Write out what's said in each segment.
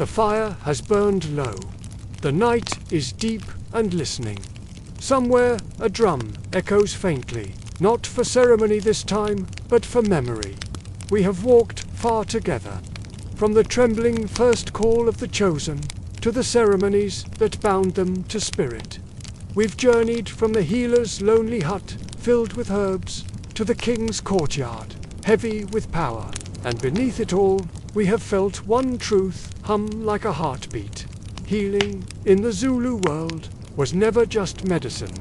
The fire has burned low. The night is deep and listening. Somewhere a drum echoes faintly, not for ceremony this time, but for memory. We have walked far together, from the trembling first call of the chosen to the ceremonies that bound them to spirit. We've journeyed from the healer's lonely hut, filled with herbs, to the king's courtyard, heavy with power, and beneath it all, we have felt one truth hum like a heartbeat. Healing, in the Zulu world, was never just medicine.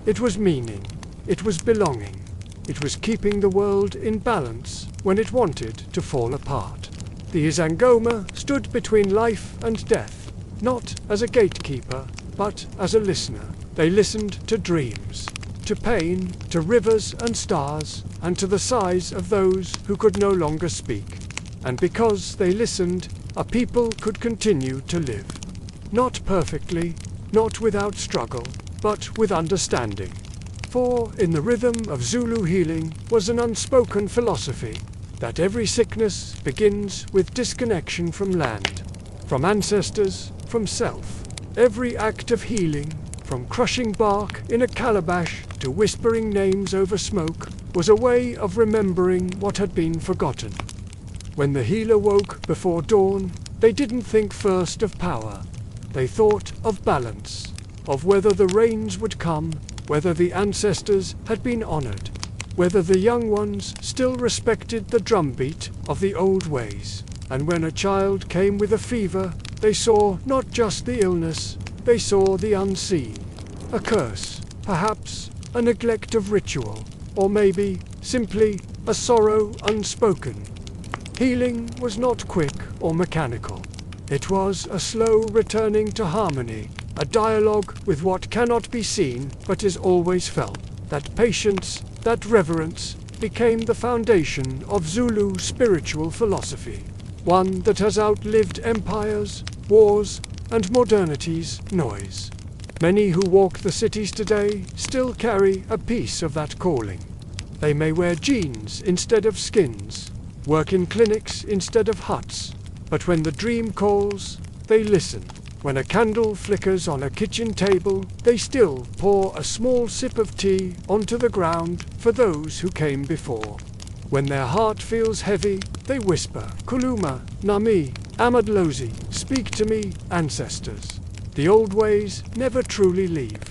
It was meaning. It was belonging. It was keeping the world in balance when it wanted to fall apart. The Izangoma stood between life and death, not as a gatekeeper, but as a listener. They listened to dreams, to pain, to rivers and stars, and to the sighs of those who could no longer speak. And because they listened, a people could continue to live. Not perfectly, not without struggle, but with understanding. For in the rhythm of Zulu healing was an unspoken philosophy that every sickness begins with disconnection from land, from ancestors, from self. Every act of healing, from crushing bark in a calabash to whispering names over smoke, was a way of remembering what had been forgotten. When the healer woke before dawn, they didn't think first of power. They thought of balance, of whether the rains would come, whether the ancestors had been honored, whether the young ones still respected the drumbeat of the old ways. And when a child came with a fever, they saw not just the illness, they saw the unseen. A curse, perhaps a neglect of ritual, or maybe simply a sorrow unspoken. Healing was not quick or mechanical. It was a slow returning to harmony, a dialogue with what cannot be seen but is always felt. That patience, that reverence, became the foundation of Zulu spiritual philosophy, one that has outlived empires, wars, and modernity's noise. Many who walk the cities today still carry a piece of that calling. They may wear jeans instead of skins, work in clinics instead of huts, but when the dream calls, they listen. When a candle flickers on a kitchen table, they still pour a small sip of tea onto the ground for those who came before. When their heart feels heavy, they whisper, "Kuluma, Nami, Amadlozi, speak to me, ancestors." The old ways never truly leave.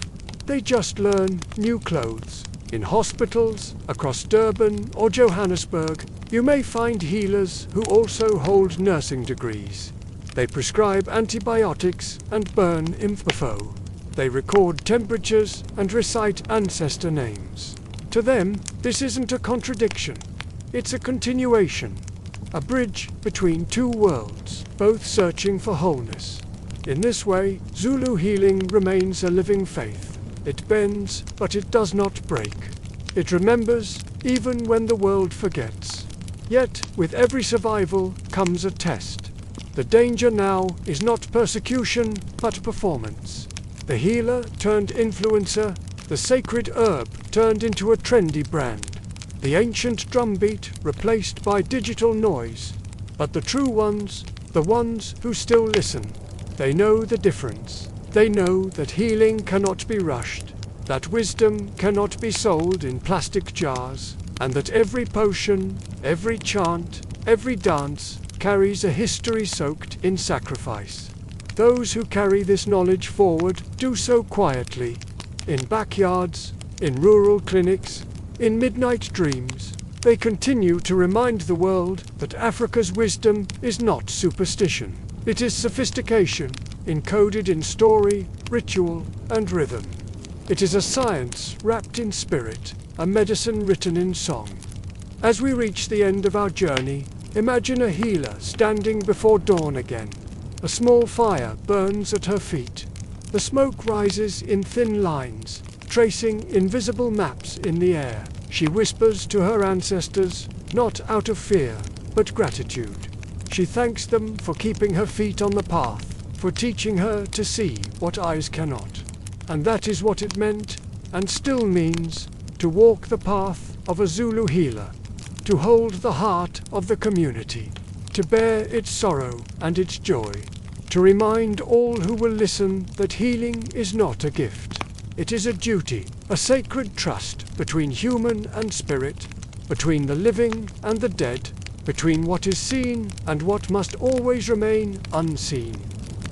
They just learn new clothes. In hospitals, across Durban or Johannesburg, you may find healers who also hold nursing degrees. They prescribe antibiotics and burn info. They record temperatures and recite ancestor names. To them, this isn't a contradiction. It's a continuation, a bridge between two worlds, both searching for wholeness. In this way, Zulu healing remains a living faith. It bends, but it does not break. It remembers, even when the world forgets. Yet, with every survival comes a test. The danger now is not persecution, but performance. The healer turned influencer, the sacred herb turned into a trendy brand. The ancient drumbeat replaced by digital noise. But the true ones, the ones who still listen, they know the difference. They know that healing cannot be rushed, that wisdom cannot be sold in plastic jars, and that every potion, every chant, every dance carries a history soaked in sacrifice. Those who carry this knowledge forward do so quietly, in backyards, in rural clinics, in midnight dreams. They continue to remind the world that Africa's wisdom is not superstition. It is sophistication, encoded in story, ritual, and rhythm. It is a science wrapped in spirit, a medicine written in song. As we reach the end of our journey, imagine a healer standing before dawn again. A small fire burns at her feet. The smoke rises in thin lines, tracing invisible maps in the air. She whispers to her ancestors, not out of fear, but gratitude. She thanks them for keeping her feet on the path, for teaching her to see what eyes cannot. And that is what it meant, and still means, to walk the path of a Zulu healer, to hold the heart of the community, to bear its sorrow and its joy, to remind all who will listen that healing is not a gift. It is a duty, a sacred trust between human and spirit, between the living and the dead, between what is seen and what must always remain unseen.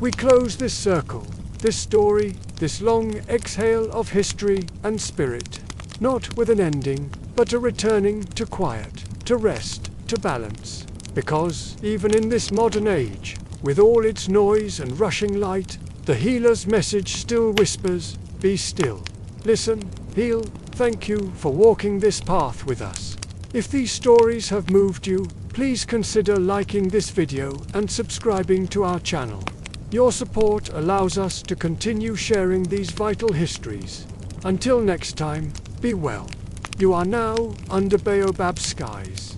We close this circle, this story, this long exhale of history and spirit, not with an ending, but a returning to quiet, to rest, to balance. Because, even in this modern age, with all its noise and rushing light, the healer's message still whispers, "Be still. Listen, heal, thank you for walking this path with us." If these stories have moved you, please consider liking this video and subscribing to our channel. Your support allows us to continue sharing these vital histories. Until next time, be well. You are now under Baobab Skies.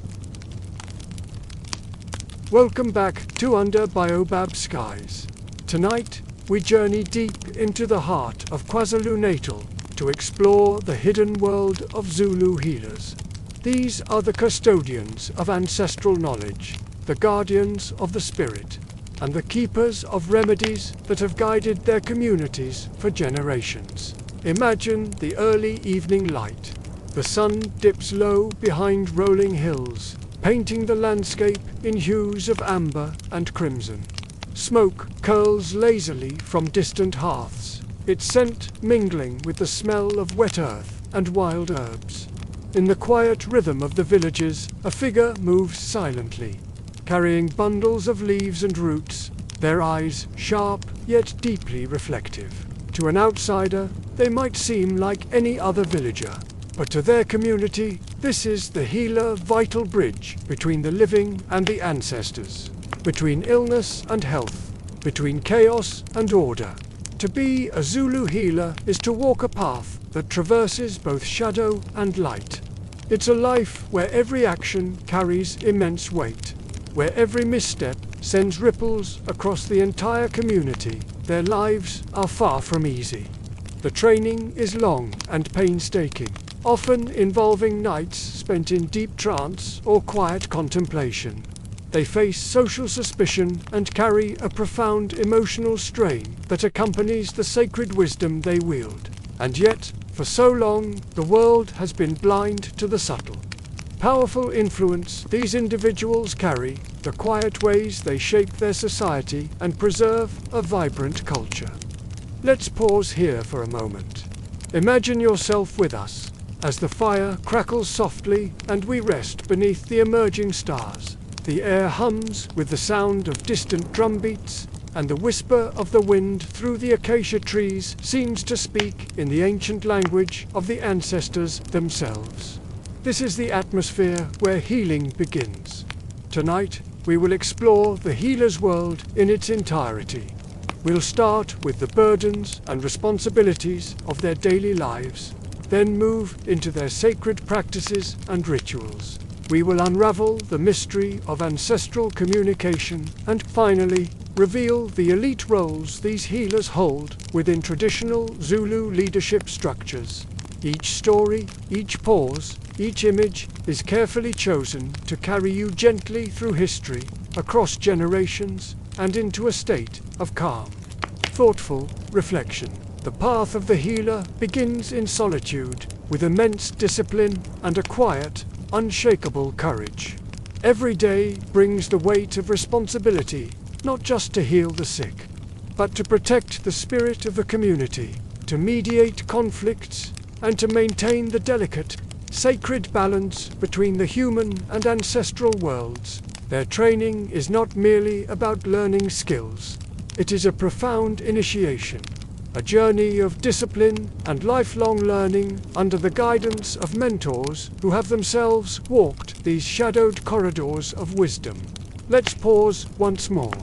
Welcome back to Under Baobab Skies. Tonight, we journey deep into the heart of KwaZulu-Natal to explore the hidden world of Zulu healers. These are the custodians of ancestral knowledge, the guardians of the spirit, and the keepers of remedies that have guided their communities for generations. Imagine the early evening light. The sun dips low behind rolling hills, painting the landscape in hues of amber and crimson. Smoke curls lazily from distant hearths, its scent mingling with the smell of wet earth and wild herbs. In the quiet rhythm of the villages, a figure moves silently, carrying bundles of leaves and roots, their eyes sharp yet deeply reflective. To an outsider, they might seem like any other villager, but to their community, this is the healer vital bridge between the living and the ancestors, between illness and health, between chaos and order. To be a Zulu healer is to walk a path that traverses both shadow and light. It's a life where every action carries immense weight, where every misstep sends ripples across the entire community. Their lives are far from easy. The training is long and painstaking, often involving nights spent in deep trance or quiet contemplation. They face social suspicion and carry a profound emotional strain that accompanies the sacred wisdom they wield. And yet, for so long, the world has been blind to the subtle, powerful influence these individuals carry, the quiet ways they shape their society and preserve a vibrant culture. Let's pause here for a moment. Imagine yourself with us, as the fire crackles softly and we rest beneath the emerging stars. The air hums with the sound of distant drumbeats, and the whisper of the wind through the acacia trees seems to speak in the ancient language of the ancestors themselves. This is the atmosphere where healing begins. Tonight, we will explore the healer's world in its entirety. We'll start with the burdens and responsibilities of their daily lives, then move into their sacred practices and rituals. We will unravel the mystery of ancestral communication and finally reveal the elite roles these healers hold within traditional Zulu leadership structures. Each story, each pause, each image is carefully chosen to carry you gently through history, across generations, and into a state of calm, thoughtful reflection. The path of the healer begins in solitude, with immense discipline and a quiet, unshakable courage. Every day brings the weight of responsibility, not just to heal the sick, but to protect the spirit of the community, to mediate conflicts, and to maintain the delicate, sacred balance between the human and ancestral worlds. Their training is not merely about learning skills. It is a profound initiation, a journey of discipline and lifelong learning under the guidance of mentors who have themselves walked these shadowed corridors of wisdom. Let's pause once more.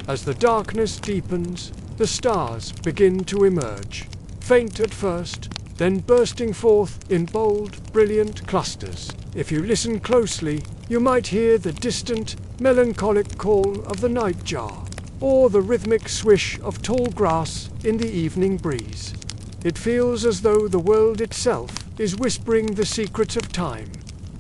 As the darkness deepens, the stars begin to emerge, faint at first, then bursting forth in bold, brilliant clusters. If you listen closely, you might hear the distant, melancholic call of the nightjar, or the rhythmic swish of tall grass in the evening breeze. It feels as though the world itself is whispering the secrets of time.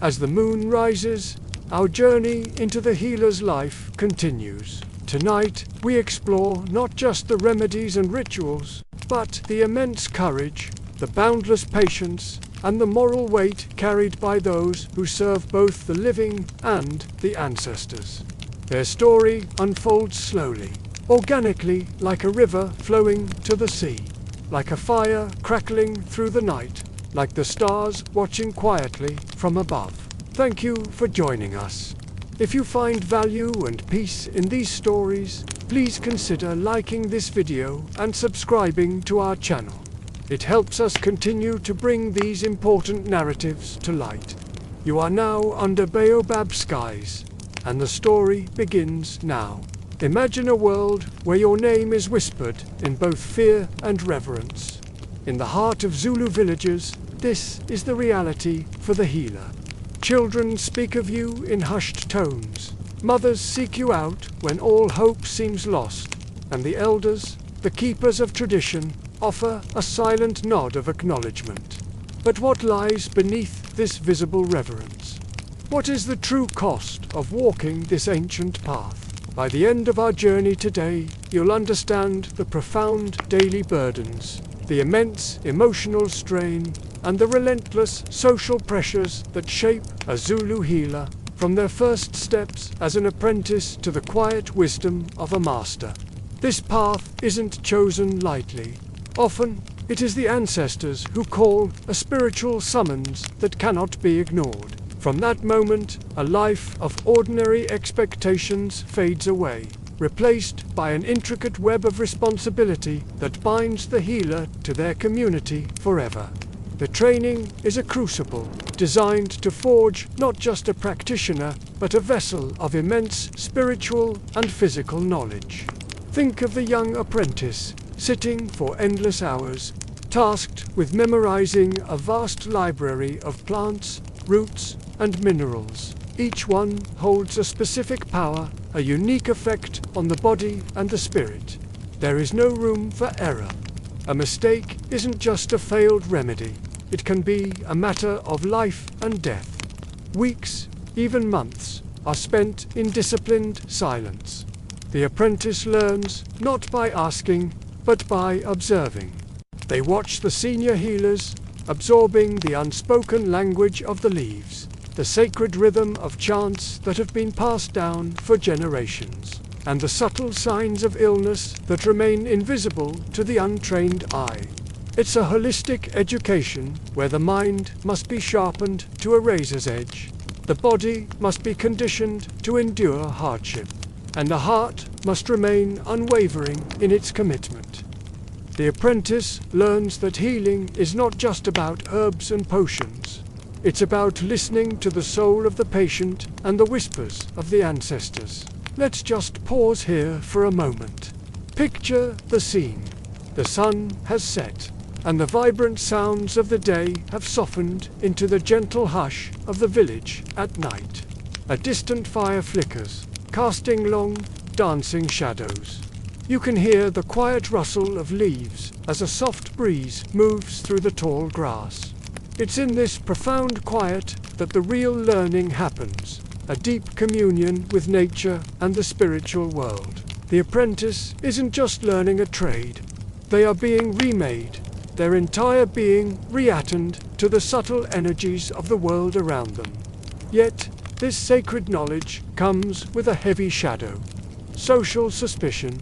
As the moon rises, our journey into the healer's life continues. Tonight, we explore not just the remedies and rituals, but the immense courage, the boundless patience, and the moral weight carried by those who serve both the living and the ancestors. Their story unfolds slowly, organically, like a river flowing to the sea, like a fire crackling through the night, like the stars watching quietly from above. Thank you for joining us. If you find value and peace in these stories, please consider liking this video and subscribing to our channel. It helps us continue to bring these important narratives to light. You are now under baobab skies, and the story begins now. Imagine a world where your name is whispered in both fear and reverence. In the heart of Zulu villages, this is the reality for the healer. Children speak of you in hushed tones. Mothers seek you out when all hope seems lost. And the elders, the keepers of tradition, offer a silent nod of acknowledgement. But what lies beneath this visible reverence? What is the true cost of walking this ancient path? By the end of our journey today, you'll understand the profound daily burdens, the immense emotional strain, and the relentless social pressures that shape a Zulu healer from their first steps as an apprentice to the quiet wisdom of a master. This path isn't chosen lightly. Often, it is the ancestors who call a spiritual summons that cannot be ignored. From that moment, a life of ordinary expectations fades away, replaced by an intricate web of responsibility that binds the healer to their community forever. The training is a crucible, designed to forge not just a practitioner, but a vessel of immense spiritual and physical knowledge. Think of the young apprentice, sitting for endless hours, tasked with memorizing a vast library of plants, roots, and minerals. Each one holds a specific power, a unique effect on the body and the spirit. There is no room for error. A mistake isn't just a failed remedy. It can be a matter of life and death. Weeks, even months, are spent in disciplined silence. The apprentice learns not by asking, but by observing. They watch the senior healers, absorbing the unspoken language of the leaves, the sacred rhythm of chants that have been passed down for generations, and the subtle signs of illness that remain invisible to the untrained eye. It's a holistic education where the mind must be sharpened to a razor's edge, the body must be conditioned to endure hardship, and the heart must remain unwavering in its commitment. The apprentice learns that healing is not just about herbs and potions. It's about listening to the soul of the patient and the whispers of the ancestors. Let's just pause here for a moment. Picture the scene. The sun has set, and the vibrant sounds of the day have softened into the gentle hush of the village at night. A distant fire flickers, casting long, dancing shadows. You can hear the quiet rustle of leaves as a soft breeze moves through the tall grass. It's in this profound quiet that the real learning happens, a deep communion with nature and the spiritual world. The apprentice isn't just learning a trade. They are being remade, their entire being reattuned to the subtle energies of the world around them. Yet, this sacred knowledge comes with a heavy shadow. Social suspicion.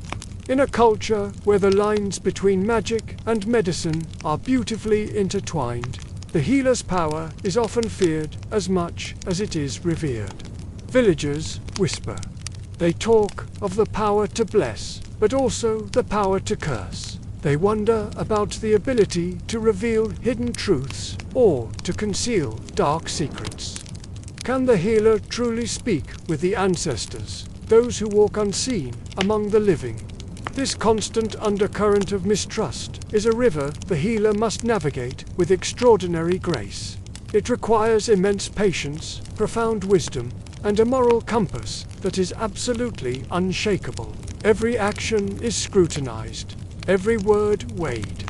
In a culture where the lines between magic and medicine are beautifully intertwined, the healer's power is often feared as much as it is revered. Villagers whisper. They talk of the power to bless, but also the power to curse. They wonder about the ability to reveal hidden truths or to conceal dark secrets. Can the healer truly speak with the ancestors, those who walk unseen among the living? This constant undercurrent of mistrust is a river the healer must navigate with extraordinary grace. It requires immense patience, profound wisdom, and a moral compass that is absolutely unshakable. Every action is scrutinized, every word weighed.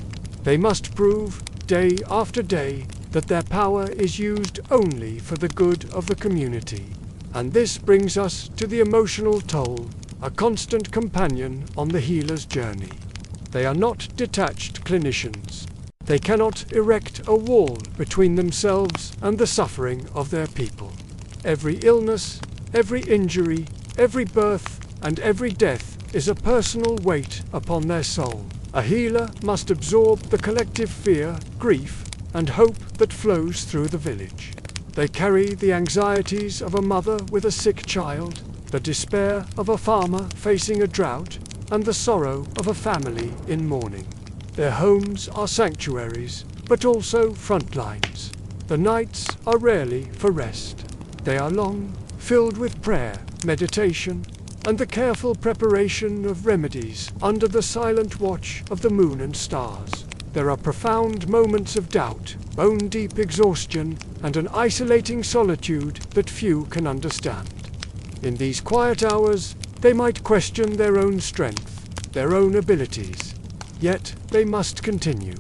They must prove, day after day, that their power is used only for the good of the community. And this brings us to the emotional toll. a constant companion on the healer's journey. They are not detached clinicians. They cannot erect a wall between themselves and the suffering of their people. Every illness, every injury, every birth, and every death is a personal weight upon their soul. A healer must absorb the collective fear, grief, and hope that flows through the village. They carry the anxieties of a mother with a sick child, the despair of a farmer facing a drought, and the sorrow of a family in mourning. Their homes are sanctuaries, but also front lines. The nights are rarely for rest. They are long, filled with prayer, meditation, and the careful preparation of remedies under the silent watch of the moon and stars. There are profound moments of doubt, bone-deep exhaustion, and an isolating solitude that few can understand. In these quiet hours, they might question their own strength, their own abilities. Yet they must continue.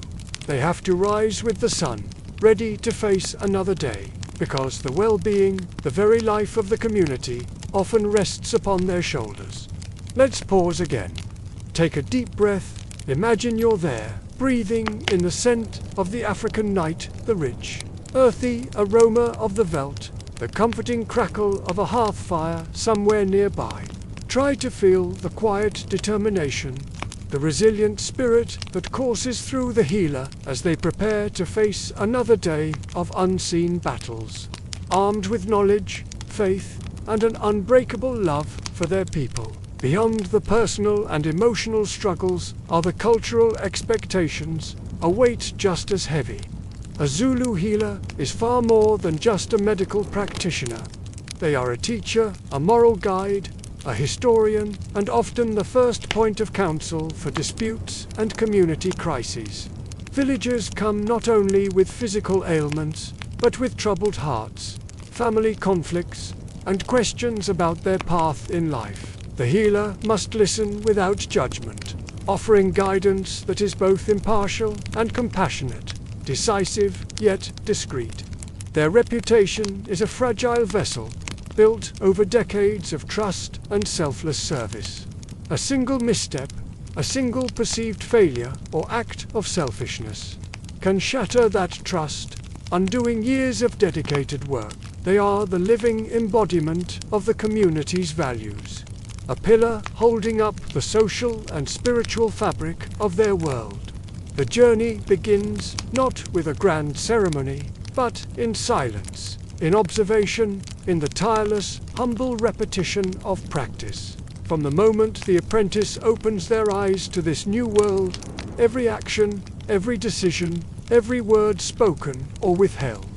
They have to rise with the sun, ready to face another day, because the well-being, the very life of the community, often rests upon their shoulders. Let's pause again. Take a deep breath. Imagine you're there, breathing in the scent of the African night, the rich, earthy aroma of the veldt, the comforting crackle of a hearth fire somewhere nearby. Try to feel the quiet determination, the resilient spirit that courses through the healer as they prepare to face another day of unseen battles, armed with knowledge, faith, and an unbreakable love for their people. Beyond the personal and emotional struggles are the cultural expectations, a weight just as heavy. A Zulu healer is far more than just a medical practitioner. They are a teacher, a moral guide, a historian, and often the first point of counsel for disputes and community crises. Villagers come not only with physical ailments, but with troubled hearts, family conflicts, and questions about their path in life. The healer must listen without judgment, offering guidance that is both impartial and compassionate, decisive yet discreet. Their reputation is a fragile vessel, built over decades of trust and selfless service. A single misstep, a single perceived failure or act of selfishness can shatter that trust, undoing years of dedicated work. They are the living embodiment of the community's values, a pillar holding up the social and spiritual fabric of their world. The journey begins not with a grand ceremony, but in silence, in observation, in the tireless, humble repetition of practice. From the moment the apprentice opens their eyes to this new world, every action, every decision, every word spoken or withheld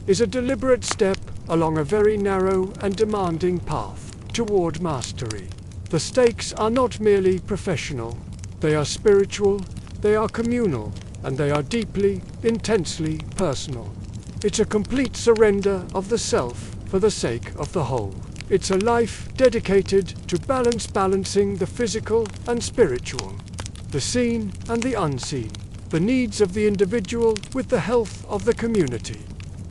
is a deliberate step along a very narrow and demanding path toward mastery. The stakes are not merely professional, they are spiritual, they are communal, and they are deeply, intensely personal. It's a complete surrender of the self for the sake of the whole. It's a life dedicated to balancing the physical and spiritual, the seen and the unseen, the needs of the individual with the health of the community.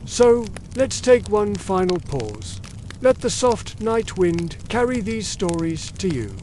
So, let's take one final pause. Let the soft night wind carry these stories to you.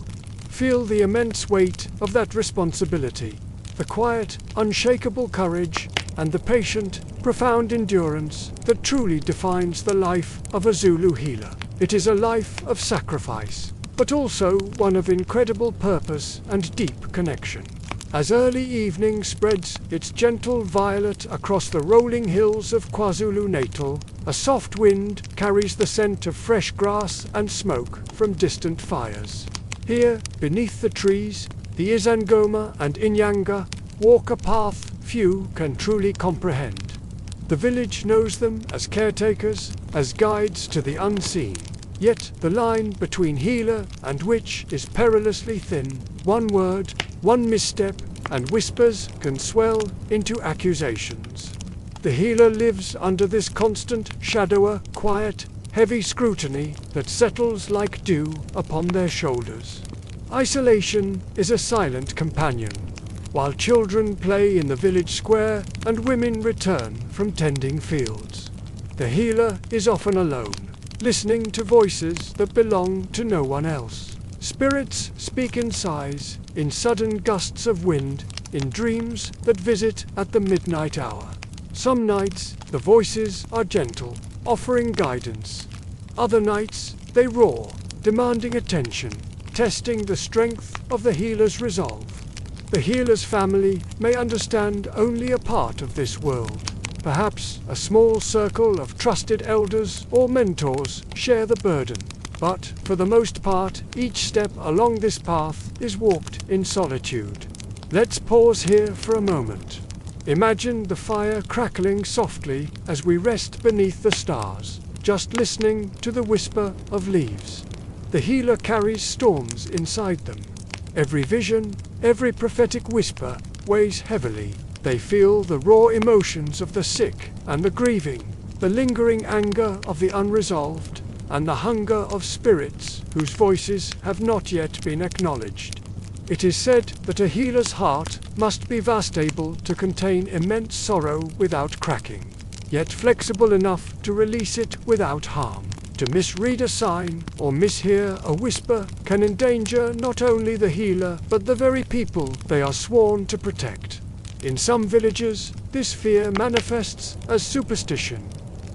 Feel the immense weight of that responsibility, the quiet, unshakable courage, and the patient, profound endurance that truly defines the life of a Zulu healer. It is a life of sacrifice, but also one of incredible purpose and deep connection. As early evening spreads its gentle violet across the rolling hills of KwaZulu-Natal, a soft wind carries the scent of fresh grass and smoke from distant fires. Here, beneath the trees, the Izangoma and Inyanga walk a path few can truly comprehend. The village knows them as caretakers, as guides to the unseen. Yet the line between healer and witch is perilously thin. One word, one misstep, and whispers can swell into accusations. The healer lives under this constant, shadowy, quiet, heavy scrutiny that settles like dew upon their shoulders. Isolation is a silent companion, while children play in the village square and women return from tending fields. The healer is often alone, listening to voices that belong to no one else, Spirits speak in sighs, in sudden gusts of wind, in dreams that visit at the midnight hour. Some nights the voices are gentle, offering guidance. Other nights they roar, demanding attention, testing the strength of the healer's resolve. The healer's family may understand only a part of this world. Perhaps a small circle of trusted elders or mentors share the burden. But for the most part, each step along this path is walked in solitude. Let's pause here for a moment. Imagine the fire crackling softly as we rest beneath the stars, just listening to the whisper of leaves. The healer carries storms inside them. Every vision, every prophetic whisper weighs heavily. They feel the raw emotions of the sick and the grieving, the lingering anger of the unresolved, and the hunger of spirits whose voices have not yet been acknowledged. It is said that a healer's heart must be vast, able to contain immense sorrow without cracking, yet flexible enough to release it without harm. To misread a sign or mishear a whisper can endanger not only the healer but the very people they are sworn to protect. In some villages, this fear manifests as superstition.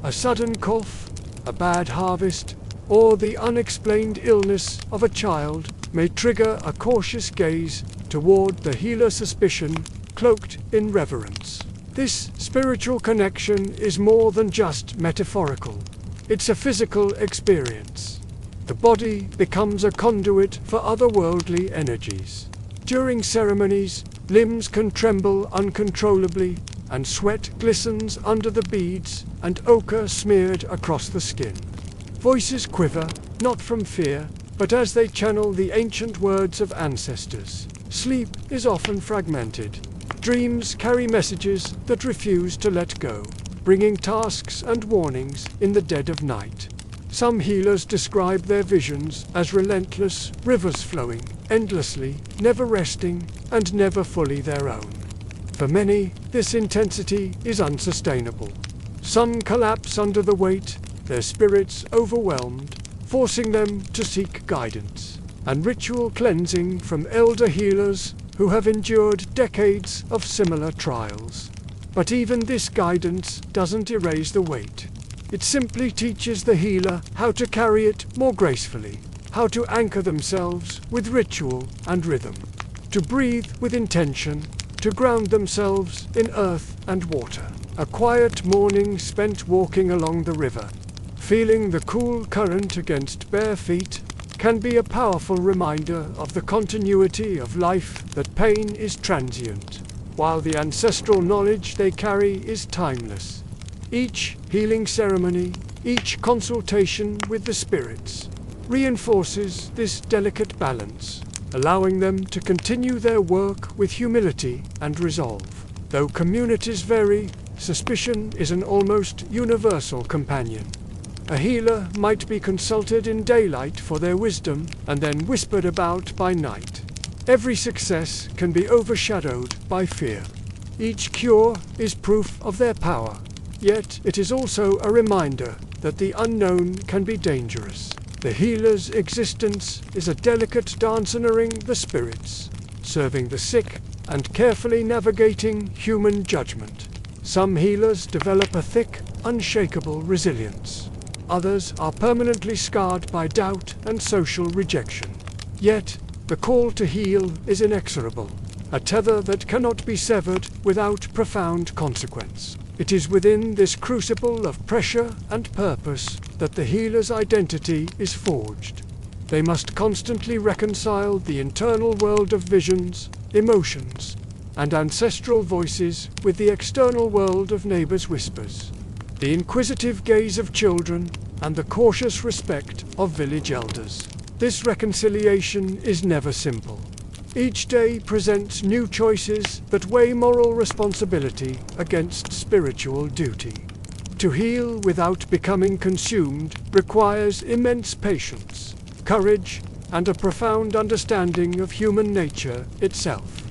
A sudden cough, a bad harvest, or the unexplained illness of a child may trigger a cautious gaze toward the healer, suspicion cloaked in reverence. This spiritual connection is more than just metaphorical. It's a physical experience. The body becomes a conduit for otherworldly energies. During ceremonies, limbs can tremble uncontrollably, and sweat glistens under the beads, and ochre smeared across the skin. Voices quiver, not from fear, but as they channel the ancient words of ancestors. Sleep is often fragmented. Dreams carry messages that refuse to let go, bringing tasks and warnings in the dead of night. Some healers describe their visions as relentless rivers flowing endlessly, never resting, and never fully their own. For many, this intensity is unsustainable. Some collapse under the weight, their spirits overwhelmed, forcing them to seek guidance and ritual cleansing from elder healers who have endured decades of similar trials. But even this guidance doesn't erase the weight. It simply teaches the healer how to carry it more gracefully, how to anchor themselves with ritual and rhythm, to breathe with intention, to ground themselves in earth and water. A quiet morning spent walking along the river, feeling the cool current against bare feet, can be a powerful reminder of the continuity of life, that pain is transient, while the ancestral knowledge they carry is timeless. Each healing ceremony, each consultation with the spirits, reinforces this delicate balance, allowing them to continue their work with humility and resolve. Though communities vary, suspicion is an almost universal companion. A healer might be consulted in daylight for their wisdom and then whispered about by night. Every success can be overshadowed by fear. Each cure is proof of their power, yet it is also a reminder that the unknown can be dangerous. The healer's existence is a delicate dance honoring the spirits, serving the sick, and carefully navigating human judgment. Some healers develop a thick, unshakable resilience. Others are permanently scarred by doubt and social rejection. Yet, the call to heal is inexorable, a tether that cannot be severed without profound consequence. It is within this crucible of pressure and purpose that the healer's identity is forged. They must constantly reconcile the internal world of visions, emotions, and ancestral voices with the external world of neighbors' whispers, the inquisitive gaze of children, and the cautious respect of village elders. This reconciliation is never simple. Each day presents new choices that weigh moral responsibility against spiritual duty. To heal without becoming consumed requires immense patience, courage, and a profound understanding of human nature itself.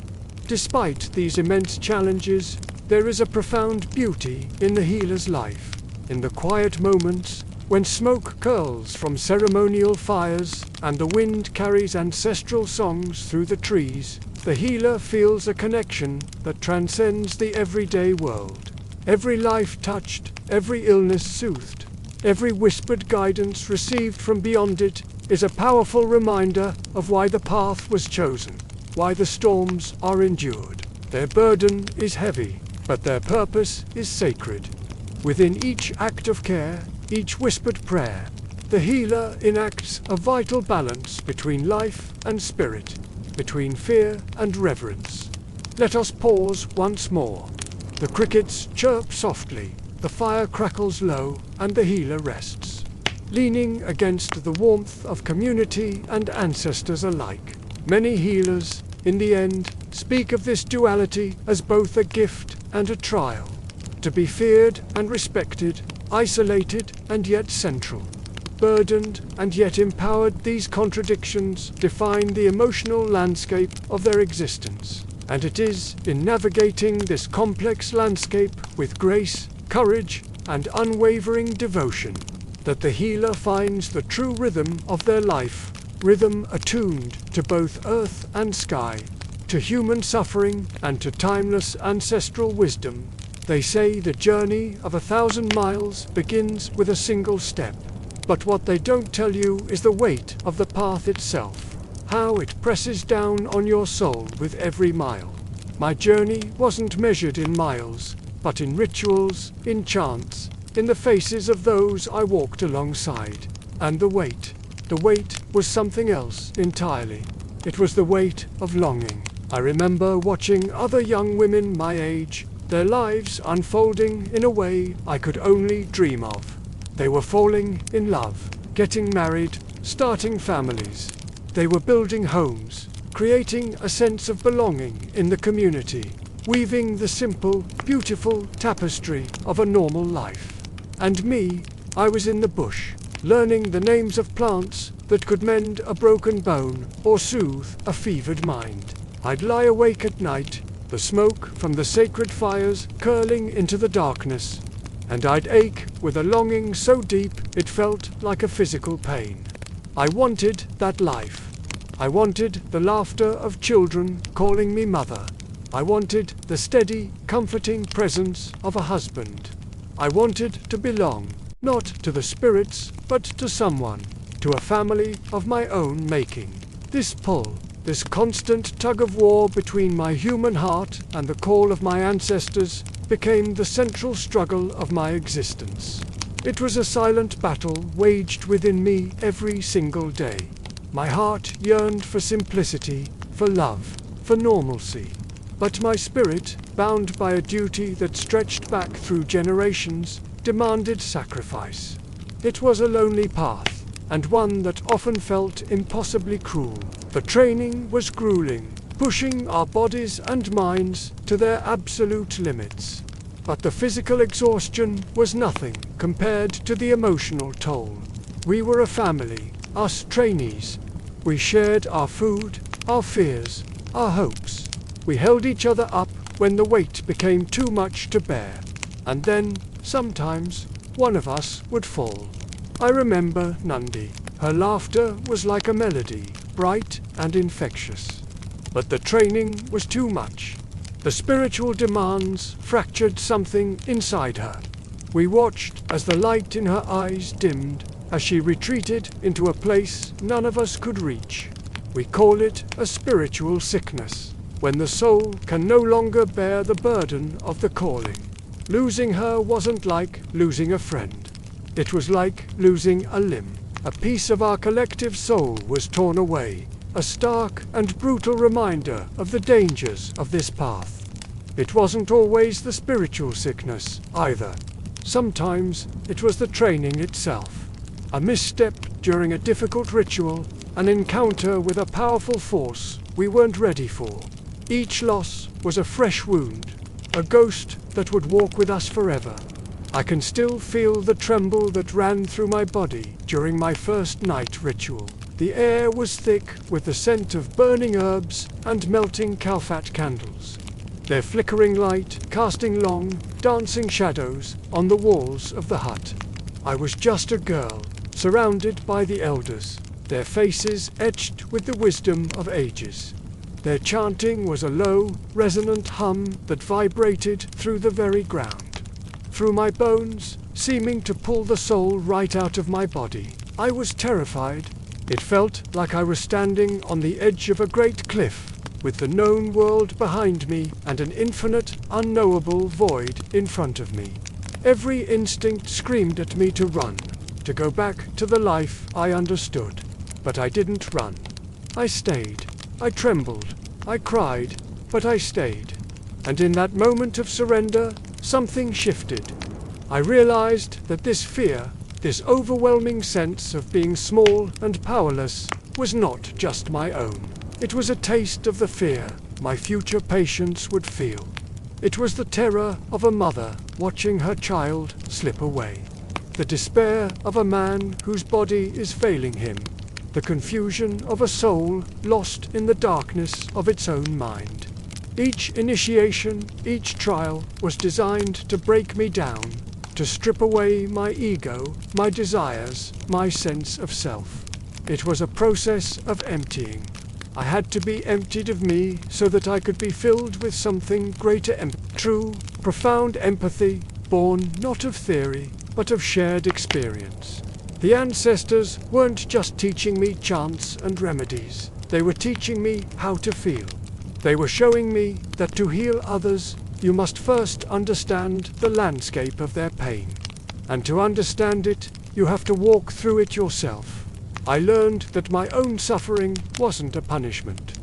Despite these immense challenges, there is a profound beauty in the healer's life, in the quiet moments, When smoke curls from ceremonial fires and the wind carries ancestral songs through the trees, the healer feels a connection that transcends the everyday world. Every life touched, every illness soothed, every whispered guidance received from beyond it is a powerful reminder of why the path was chosen, why the storms are endured. Their burden is heavy, but their purpose is sacred. Within each act of care, each whispered prayer, the healer enacts a vital balance between life and spirit, between fear and reverence. Let us pause once more. The crickets chirp softly, the fire crackles low, and the healer rests, leaning against the warmth of community and ancestors alike. Many healers, in the end, speak of this duality as both a gift and a trial, to be feared and respected, isolated and yet central. Burdened and yet empowered, these contradictions define the emotional landscape of their existence. And it is in navigating this complex landscape with grace, courage, and unwavering devotion that the healer finds the true rhythm of their life, rhythm attuned to both earth and sky, to human suffering and to timeless ancestral wisdom. They say the journey of 1,000 miles begins with a single step. But what they don't tell you is the weight of the path itself, how it presses down on your soul with every mile. My journey wasn't measured in miles, but in rituals, in chants, in the faces of those I walked alongside. And the weight was something else entirely. It was the weight of longing. I remember watching other young women my age, their lives unfolding in a way I could only dream of. They were falling in love, getting married, starting families. They were building homes, creating a sense of belonging in the community, weaving the simple, beautiful tapestry of a normal life. And me, I was in the bush, learning the names of plants that could mend a broken bone or soothe a fevered mind. I'd lie awake at night, the smoke from the sacred fires curling into the darkness, and I'd ache with a longing so deep it felt like a physical pain. I wanted that life. I wanted the laughter of children calling me mother. I wanted the steady, comforting presence of a husband. I wanted to belong, not to the spirits, but to someone, to a family of my own making. This pull, this constant tug-of-war between my human heart and the call of my ancestors became the central struggle of my existence. It was a silent battle waged within me every single day. My heart yearned for simplicity, for love, for normalcy. But my spirit, bound by a duty that stretched back through generations, demanded sacrifice. It was a lonely path, and one that often felt impossibly cruel. The training was grueling, pushing our bodies and minds to their absolute limits. But the physical exhaustion was nothing compared to the emotional toll. We were a family, us trainees. We shared our food, our fears, our hopes. We held each other up when the weight became too much to bear. And then, sometimes, one of us would fall. I remember Nandi. Her laughter was like a melody, bright and infectious. But the training was too much. The spiritual demands fractured something inside her. We watched as the light in her eyes dimmed, as she retreated into a place none of us could reach. We call it a spiritual sickness, when the soul can no longer bear the burden of the calling. Losing her wasn't like losing a friend. It was like losing a limb. A piece of our collective soul was torn away, a stark and brutal reminder of the dangers of this path. It wasn't always the spiritual sickness, either. Sometimes it was the training itself. A misstep during a difficult ritual, an encounter with a powerful force we weren't ready for. Each loss was a fresh wound, a ghost that would walk with us forever. I can still feel the tremble that ran through my body during my first night ritual. The air was thick with the scent of burning herbs and melting Kalfat candles, their flickering light casting long, dancing shadows on the walls of the hut. I was just a girl, surrounded by the elders, their faces etched with the wisdom of ages. Their chanting was a low, resonant hum that vibrated through the very ground, through my bones, seeming to pull the soul right out of my body. I was terrified. It felt like I was standing on the edge of a great cliff, with the known world behind me and an infinite, unknowable void in front of me. Every instinct screamed at me to run, to go back to the life I understood. But I didn't run. I stayed. I trembled. I cried, but I stayed. And in that moment of surrender, something shifted. I realized that this fear, this overwhelming sense of being small and powerless, was not just my own. It was a taste of the fear my future patients would feel. It was the terror of a mother watching her child slip away. The despair of a man whose body is failing him. The confusion of a soul lost in the darkness of its own mind. Each initiation, each trial was designed to break me down, to strip away my ego, my desires, my sense of self. It was a process of emptying. I had to be emptied of me so that I could be filled with something greater, true, profound empathy, born not of theory, but of shared experience. The ancestors weren't just teaching me chants and remedies. They were teaching me how to feel. They were showing me that to heal others, you must first understand the landscape of their pain. And to understand it, you have to walk through it yourself. I learned that my own suffering wasn't a punishment.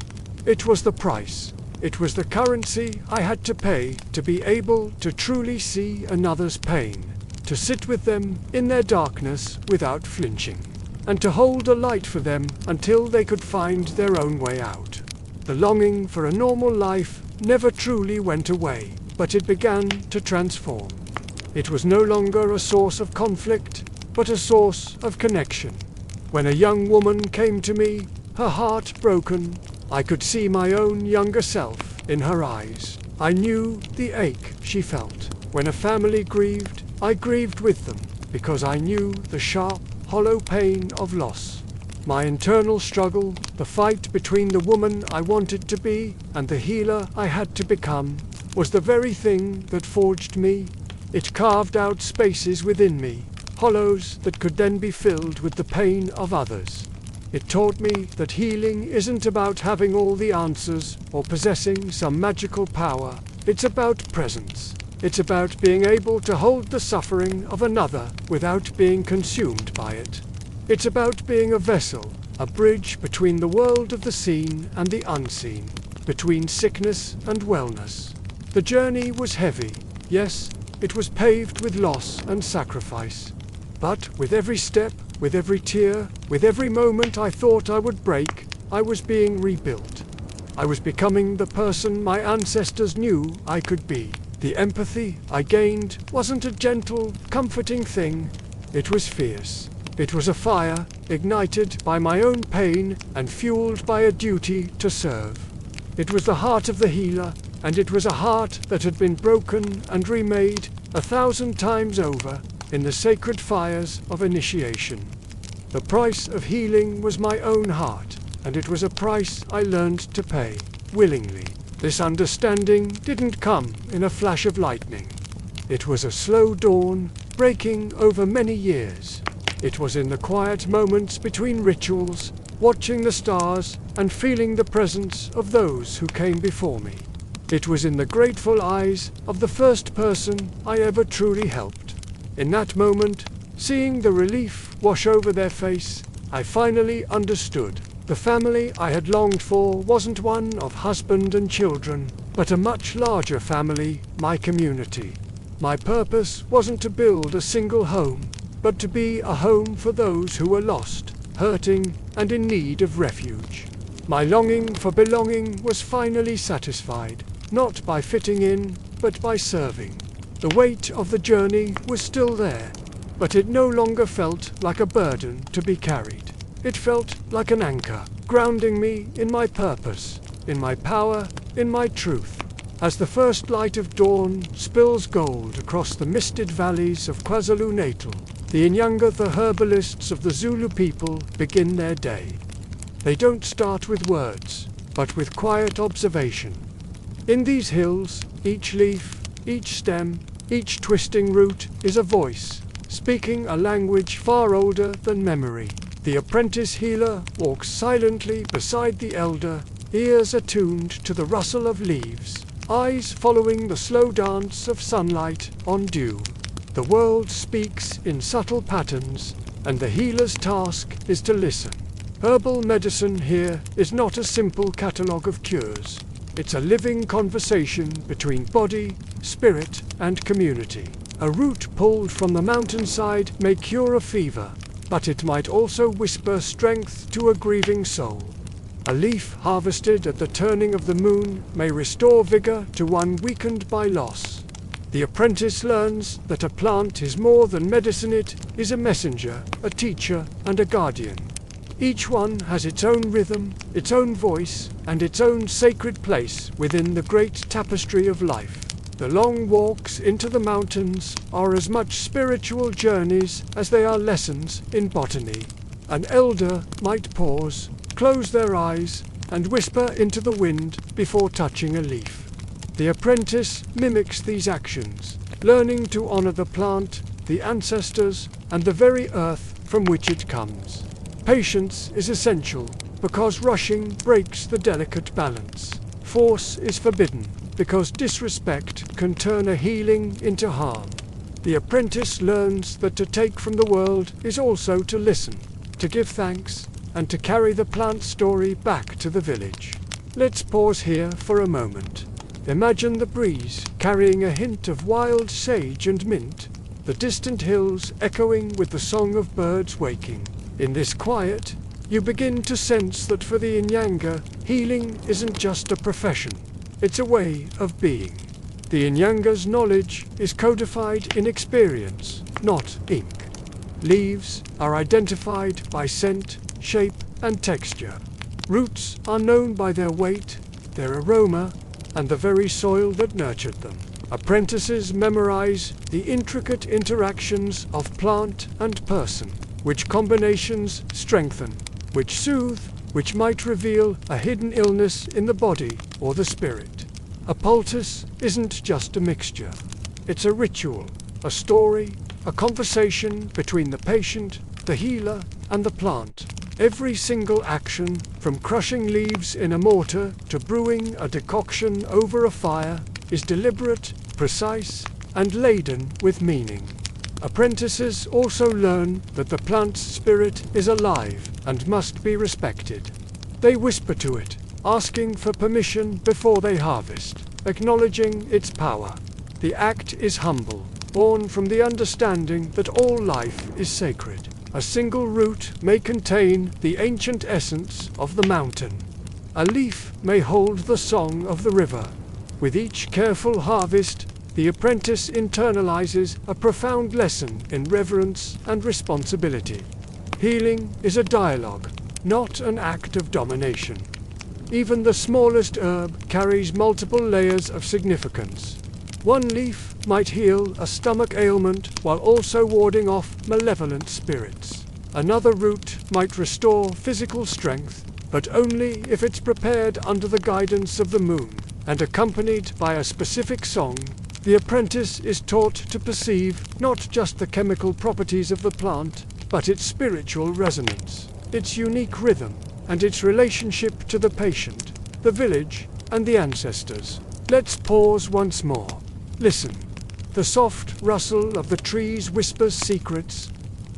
It was the price. It was the currency I had to pay to be able to truly see another's pain, to sit with them in their darkness without flinching, and to hold a light for them until they could find their own way out. The longing for a normal life never truly went away, but it began to transform. It was no longer a source of conflict, but a source of connection. When a young woman came to me, her heart broken, I could see my own younger self in her eyes. I knew the ache she felt. When a family grieved, I grieved with them, because I knew the sharp, hollow pain of loss. My internal struggle, the fight between the woman I wanted to be and the healer I had to become, was the very thing that forged me. It carved out spaces within me, hollows that could then be filled with the pain of others. It taught me that healing isn't about having all the answers or possessing some magical power. It's about presence. It's about being able to hold the suffering of another without being consumed by it. It's about being a vessel, a bridge between the world of the seen and the unseen, between sickness and wellness. The journey was heavy. Yes, it was paved with loss and sacrifice. But with every step, with every tear, with every moment I thought I would break, I was being rebuilt. I was becoming the person my ancestors knew I could be. The empathy I gained wasn't a gentle, comforting thing. It was fierce. It was a fire, ignited by my own pain and fueled by a duty to serve. It was the heart of the healer, and it was a heart that had been broken and remade 1,000 times over in the sacred fires of initiation. The price of healing was my own heart, and it was a price I learned to pay, willingly. This understanding didn't come in a flash of lightning. It was a slow dawn, breaking over many years. It was in the quiet moments between rituals, watching the stars, and feeling the presence of those who came before me. It was in the grateful eyes of the first person I ever truly helped. In that moment, seeing the relief wash over their face, I finally understood. The family I had longed for wasn't one of husband and children, but a much larger family, my community. My purpose wasn't to build a single home, but to be a home for those who were lost, hurting, and in need of refuge. My longing for belonging was finally satisfied, not by fitting in, but by serving. The weight of the journey was still there, but it no longer felt like a burden to be carried. It felt like an anchor, grounding me in my purpose, in my power, in my truth. As the first light of dawn spills gold across the misted valleys of KwaZulu-Natal, The Inyanga, the herbalists of the Zulu people, begin their day. They don't start with words, but with quiet observation. In these hills, each leaf, each stem, each twisting root is a voice, speaking a language far older than memory. The apprentice healer walks silently beside the elder, ears attuned to the rustle of leaves, eyes following the slow dance of sunlight on dew. The world speaks in subtle patterns, and the healer's task is to listen. Herbal medicine here is not a simple catalogue of cures. It's a living conversation between body, spirit, and community. A root pulled from the mountainside may cure a fever, but it might also whisper strength to a grieving soul. A leaf harvested at the turning of the moon may restore vigor to one weakened by loss. The apprentice learns that a plant is more than medicine. It is a messenger, a teacher, and a guardian. Each one has its own rhythm, its own voice, and its own sacred place within the great tapestry of life. The long walks into the mountains are as much spiritual journeys as they are lessons in botany. An elder might pause, close their eyes, and whisper into the wind before touching a leaf. The apprentice mimics these actions, learning to honor the plant, the ancestors, and the very earth from which it comes. Patience is essential, because rushing breaks the delicate balance. Force is forbidden, because disrespect can turn a healing into harm. The apprentice learns that to take from the world is also to listen, to give thanks, and to carry the plant story back to the village. Let's pause here for a moment. Imagine the breeze carrying a hint of wild sage and mint, the distant hills echoing with the song of birds waking. In this quiet, you begin to sense that for the Inyanga, healing isn't just a profession, it's a way of being. The Inyanga's knowledge is codified in experience, not ink. Leaves are identified by scent, shape, and texture. Roots are known by their weight, their aroma, and the very soil that nurtured them. Apprentices memorize the intricate interactions of plant and person, which combinations strengthen, which soothe, which might reveal a hidden illness in the body or the spirit. A poultice isn't just a mixture. It's a ritual, a story, a conversation between the patient, the healer, and the plant. Every single action, from crushing leaves in a mortar to brewing a decoction over a fire, is deliberate, precise, and laden with meaning. Apprentices also learn that the plant's spirit is alive and must be respected. They whisper to it, asking for permission before they harvest, acknowledging its power. The act is humble, born from the understanding that all life is sacred. A single root may contain the ancient essence of the mountain. A leaf may hold the song of the river. With each careful harvest, the apprentice internalizes a profound lesson in reverence and responsibility. Healing is a dialogue, not an act of domination. Even the smallest herb carries multiple layers of significance. One leaf might heal a stomach ailment while also warding off malevolent spirits. Another root might restore physical strength, but only if it's prepared under the guidance of the moon and accompanied by a specific song. The apprentice is taught to perceive not just the chemical properties of the plant, but its spiritual resonance, its unique rhythm, and its relationship to the patient, the village, and the ancestors. Let's pause once more. Listen. The soft rustle of the trees whispers secrets.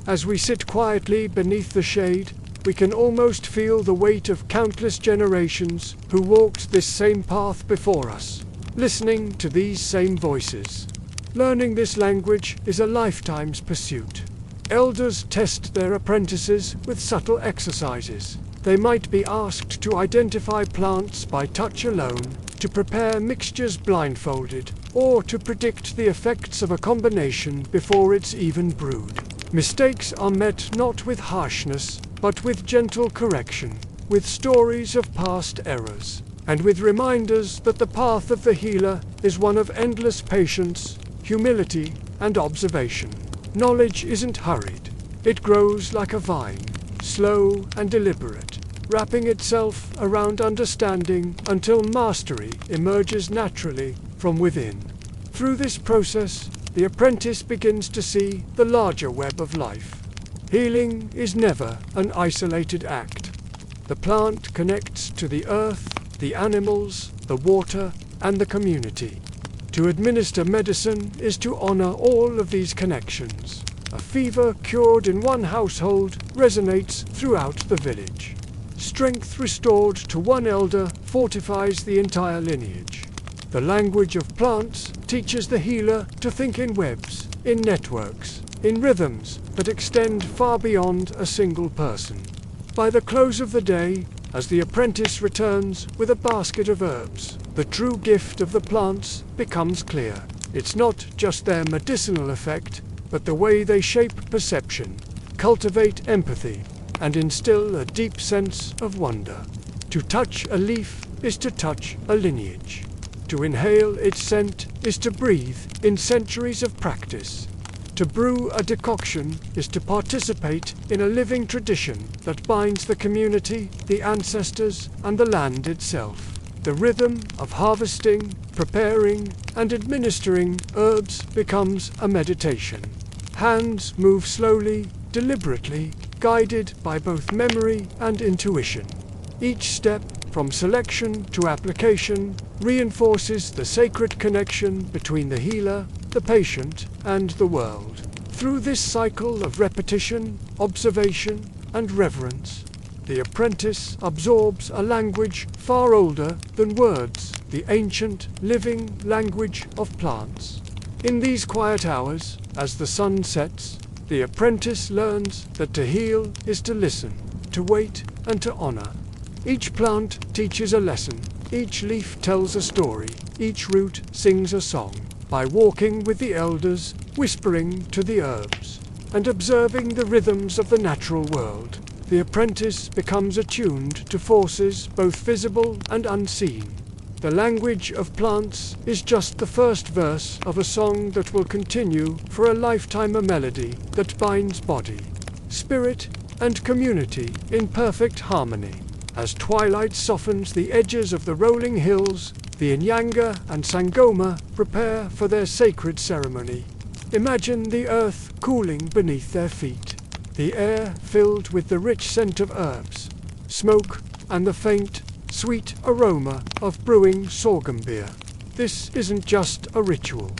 As we sit quietly beneath the shade, we can almost feel the weight of countless generations who walked this same path before us. Listening to these same voices. Learning this language is a lifetime's pursuit. Elders test their apprentices with subtle exercises. They might be asked to identify plants by touch alone, to prepare mixtures blindfolded, or to predict the effects of a combination before it's even brewed. Mistakes are met not with harshness, but with gentle correction, with stories of past errors, and with reminders that the path of the healer is one of endless patience, humility, and observation. Knowledge isn't hurried. It grows like a vine, slow and deliberate, wrapping itself around understanding until mastery emerges naturally from within. Through this process, the apprentice begins to see the larger web of life. Healing is never an isolated act. The plant connects to the earth, the animals, the water, and the community. To administer medicine is to honor all of these connections. A fever cured in one household resonates throughout the village. Strength restored to one elder fortifies the entire lineage. The language of plants teaches the healer to think in webs, in networks, in rhythms that extend far beyond a single person. By the close of the day, as the apprentice returns with a basket of herbs, the true gift of the plants becomes clear. It's not just their medicinal effect, but the way they shape perception, cultivate empathy, and instill a deep sense of wonder. To touch a leaf is to touch a lineage. To inhale its scent is to breathe in centuries of practice. To brew a decoction is to participate in a living tradition that binds the community, the ancestors, and the land itself. The rhythm of harvesting, preparing, and administering herbs becomes a meditation. Hands move slowly, deliberately, guided by both memory and intuition. Each step, from selection to application, reinforces the sacred connection between the healer, the patient, and the world. Through this cycle of repetition, observation, and reverence, the apprentice absorbs a language far older than words, the ancient, living language of plants. In these quiet hours, as the sun sets, the apprentice learns that to heal is to listen, to wait, and to honor. Each plant teaches a lesson, each leaf tells a story, each root sings a song. By walking with the elders, whispering to the herbs, and observing the rhythms of the natural world, the apprentice becomes attuned to forces both visible and unseen. The language of plants is just the first verse of a song that will continue for a lifetime, a melody that binds body, spirit, and community in perfect harmony. As twilight softens the edges of the rolling hills, the Inyanga and Sangoma prepare for their sacred ceremony. Imagine the earth cooling beneath their feet, the air filled with the rich scent of herbs, smoke, and the faint, sweet aroma of brewing sorghum beer. This isn't just a ritual.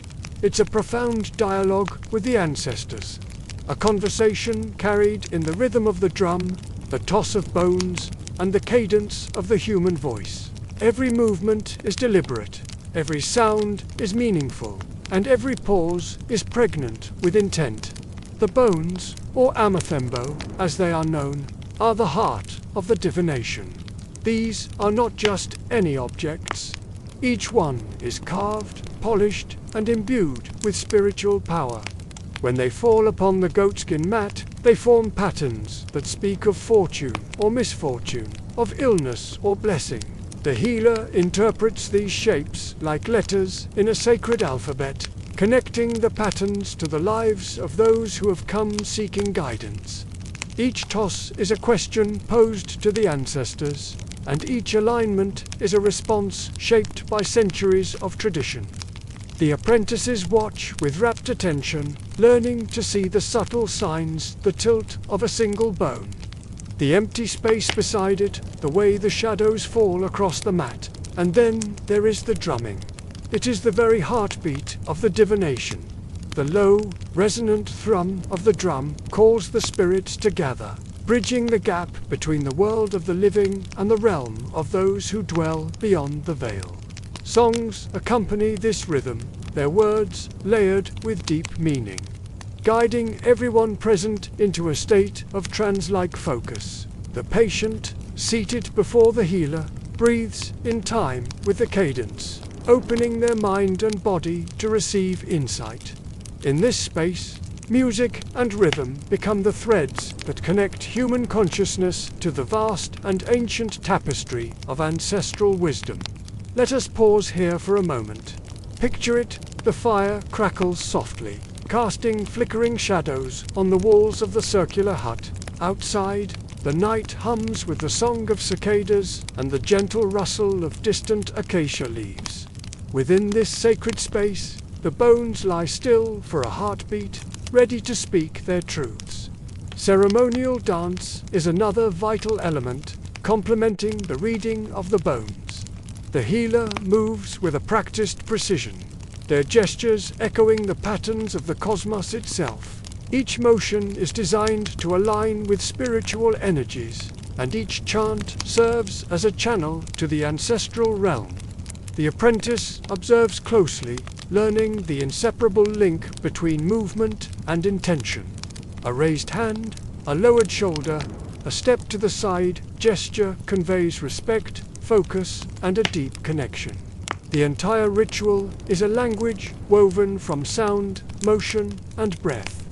It's a profound dialogue with the ancestors, a conversation carried in the rhythm of the drum, the toss of bones, and the cadence of the human voice. Every movement is deliberate, every sound is meaningful, and every pause is pregnant with intent. The bones, or amathembo, as they are known, are the heart of the divination. These are not just any objects. Each one is carved, polished, and imbued with spiritual power. When they fall upon the goatskin mat, they form patterns that speak of fortune or misfortune, of illness or blessing. The healer interprets these shapes like letters in a sacred alphabet, connecting the patterns to the lives of those who have come seeking guidance. Each toss is a question posed to the ancestors, and each alignment is a response shaped by centuries of tradition. The apprentices watch with rapt attention, learning to see the subtle signs, the tilt of a single bone, the empty space beside it, the way the shadows fall across the mat. And then there is the drumming. It is the very heartbeat of the divination. The low, resonant thrum of the drum calls the spirits to gather, bridging the gap between the world of the living and the realm of those who dwell beyond the veil. Songs accompany this rhythm, their words layered with deep meaning, guiding everyone present into a state of trance-like focus. The patient, seated before the healer, breathes in time with the cadence, opening their mind and body to receive insight. In this space, music and rhythm become the threads that connect human consciousness to the vast and ancient tapestry of ancestral wisdom. Let us pause here for a moment. Picture it, the fire crackles softly, casting flickering shadows on the walls of the circular hut. Outside, the night hums with the song of cicadas and the gentle rustle of distant acacia leaves. Within this sacred space, the bones lie still for a heartbeat, ready to speak their truths. Ceremonial dance is another vital element, complementing the reading of the bones. The healer moves with a practiced precision, their gestures echoing the patterns of the cosmos itself. Each motion is designed to align with spiritual energies, and each chant serves as a channel to the ancestral realm. The apprentice observes closely, learning the inseparable link between movement and intention. A raised hand, a lowered shoulder, a step to the side gesture conveys respect, focus, and a deep connection. The entire ritual is a language woven from sound, motion, and breath,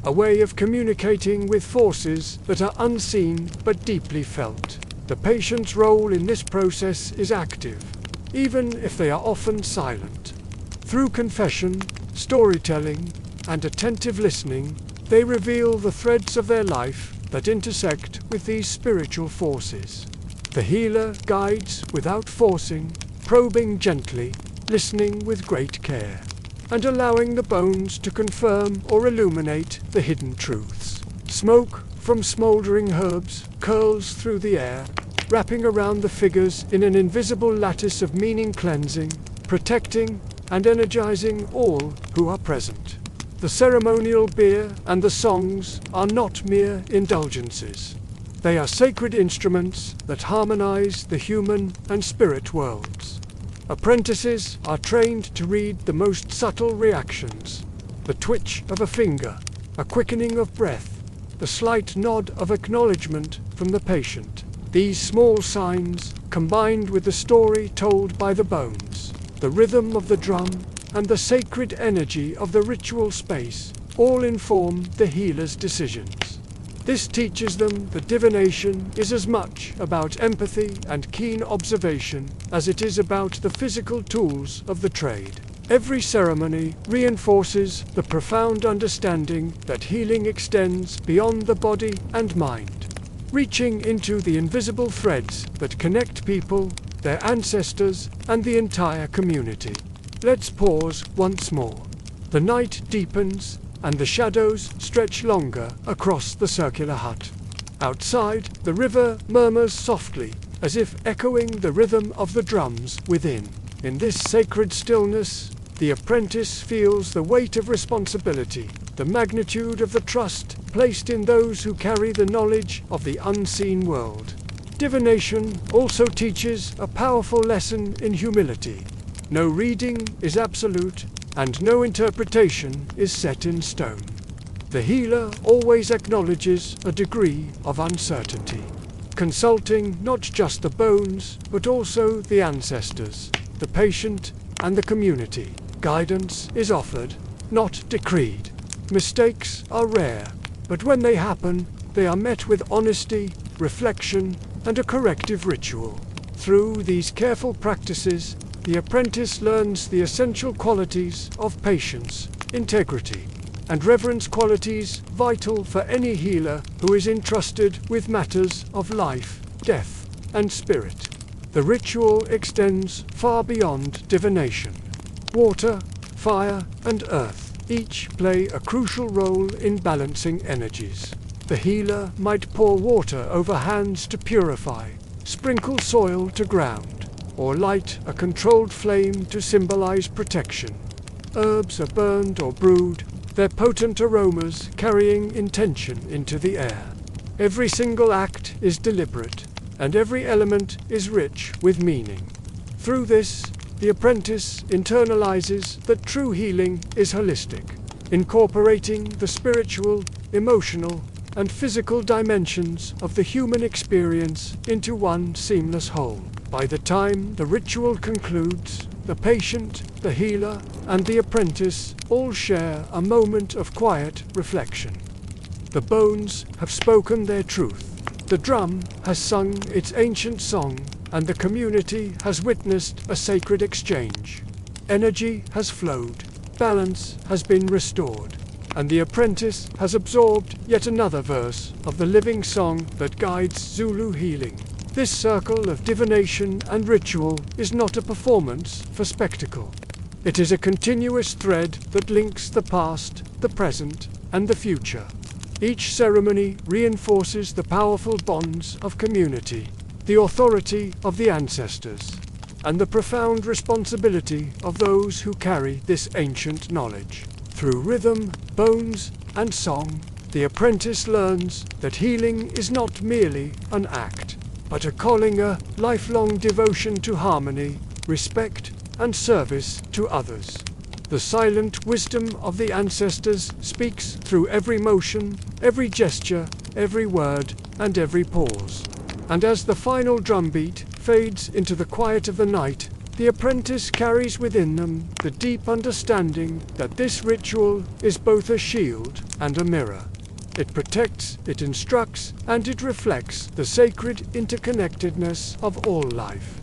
a way of communicating with forces that are unseen but deeply felt. The patient's role in this process is active, even if they are often silent. Through confession, storytelling, and attentive listening, they reveal the threads of their life that intersect with these spiritual forces. The healer guides without forcing, probing gently, listening with great care, and allowing the bones to confirm or illuminate the hidden truths. Smoke from smoldering herbs curls through the air, wrapping around the figures in an invisible lattice of meaning, cleansing, protecting, and energizing all who are present. The ceremonial beer and the songs are not mere indulgences. They are sacred instruments that harmonize the human and spirit worlds. Apprentices are trained to read the most subtle reactions, the twitch of a finger, a quickening of breath, the slight nod of acknowledgement from the patient. These small signs, combined with the story told by the bones, the rhythm of the drum, and the sacred energy of the ritual space, all inform the healer's decisions. This teaches them that divination is as much about empathy and keen observation as it is about the physical tools of the trade. Every ceremony reinforces the profound understanding that healing extends beyond the body and mind, reaching into the invisible threads that connect people, their ancestors, and the entire community. Let's pause once more. The night deepens, and the shadows stretch longer across the circular hut. Outside, the river murmurs softly, as if echoing the rhythm of the drums within. In this sacred stillness, the apprentice feels the weight of responsibility, the magnitude of the trust placed in those who carry the knowledge of the unseen world. Divination also teaches a powerful lesson in humility. No reading is absolute, and no interpretation is set in stone. The healer always acknowledges a degree of uncertainty, consulting not just the bones, but also the ancestors, the patient, and the community. Guidance is offered, not decreed. Mistakes are rare, but when they happen, they are met with honesty, reflection, and a corrective ritual. Through these careful practices, the apprentice learns the essential qualities of patience, integrity, and reverence, qualities vital for any healer who is entrusted with matters of life, death, and spirit. The ritual extends far beyond divination. Water, fire, and earth each play a crucial role in balancing energies. The healer might pour water over hands to purify, sprinkle soil to ground, or light a controlled flame to symbolize protection. Herbs are burned or brewed, their potent aromas carrying intention into the air. Every single act is deliberate, and every element is rich with meaning. Through this, the apprentice internalizes that true healing is holistic, incorporating the spiritual, emotional, and physical dimensions of the human experience into one seamless whole. By the time the ritual concludes, the patient, the healer, and the apprentice all share a moment of quiet reflection. The bones have spoken their truth, the drum has sung its ancient song, and the community has witnessed a sacred exchange. Energy has flowed, balance has been restored, and the apprentice has absorbed yet another verse of the living song that guides Zulu healing. This circle of divination and ritual is not a performance for spectacle. It is a continuous thread that links the past, the present, and the future. Each ceremony reinforces the powerful bonds of community, the authority of the ancestors, and the profound responsibility of those who carry this ancient knowledge. Through rhythm, bones, and song, the apprentice learns that healing is not merely an act, but a calling, a lifelong devotion to harmony, respect, and service to others. The silent wisdom of the ancestors speaks through every motion, every gesture, every word, and every pause. And as the final drumbeat fades into the quiet of the night, the apprentice carries within them the deep understanding that this ritual is both a shield and a mirror. It protects, it instructs, and it reflects the sacred interconnectedness of all life.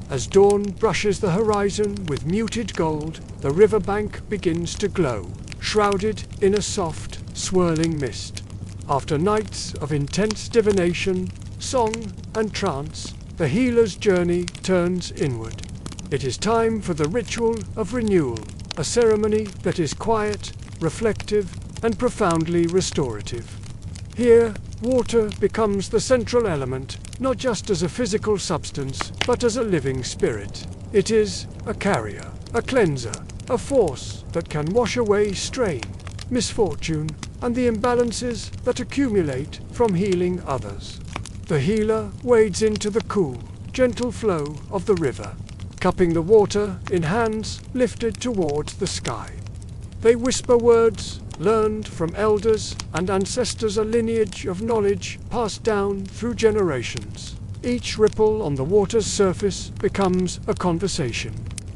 As dawn brushes the horizon with muted gold, the riverbank begins to glow, shrouded in a soft, swirling mist. After nights of intense divination, song, and trance, the healer's journey turns inward. It is time for the ritual of renewal, a ceremony that is quiet, reflective, and profoundly restorative. Here, water becomes the central element, not just as a physical substance, but as a living spirit. It is a carrier, a cleanser, a force that can wash away strain, misfortune, and the imbalances that accumulate from healing others. The healer wades into the cool, gentle flow of the river, cupping the water in hands lifted towards the sky. They whisper words learned from elders and ancestors, a lineage of knowledge passed down through generations. Each ripple on the water's surface becomes a conversation,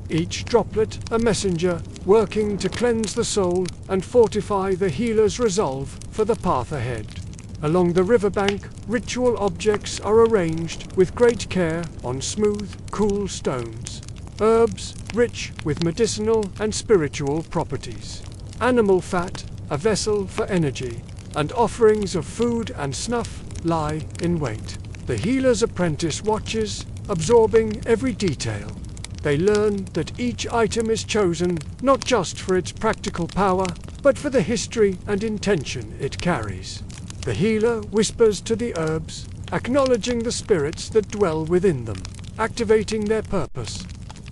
each droplet a messenger working to cleanse the soul and fortify the healer's resolve for the path ahead. Along the riverbank, ritual objects are arranged with great care on smooth, cool stones. Herbs rich with medicinal and spiritual properties. Animal fat, a vessel for energy, and offerings of food and snuff lie in wait. The healer's apprentice watches, absorbing every detail. They learn that each item is chosen not just for its practical power, but for the history and intention it carries. The healer whispers to the herbs, acknowledging the spirits that dwell within them, activating their purpose.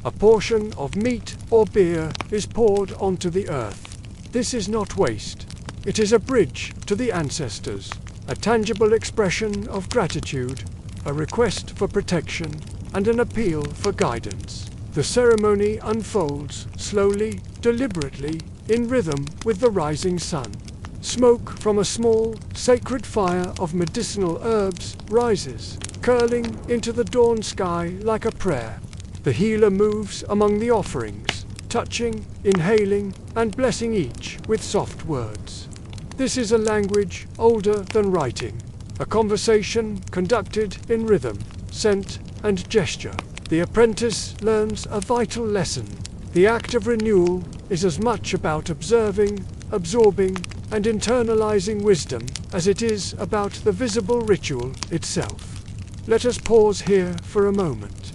A portion of meat or beer is poured onto the earth. This is not waste. It is a bridge to the ancestors, a tangible expression of gratitude, a request for protection, and an appeal for guidance. The ceremony unfolds slowly, deliberately, in rhythm with the rising sun. Smoke from a small, sacred fire of medicinal herbs rises, curling into the dawn sky like a prayer. The healer moves among the offerings, touching, inhaling, and blessing each with soft words. This is a language older than writing, a conversation conducted in rhythm, scent, and gesture. The apprentice learns a vital lesson. The act of renewal is as much about observing, absorbing, and internalizing wisdom as it is about the visible ritual itself. Let us pause here for a moment.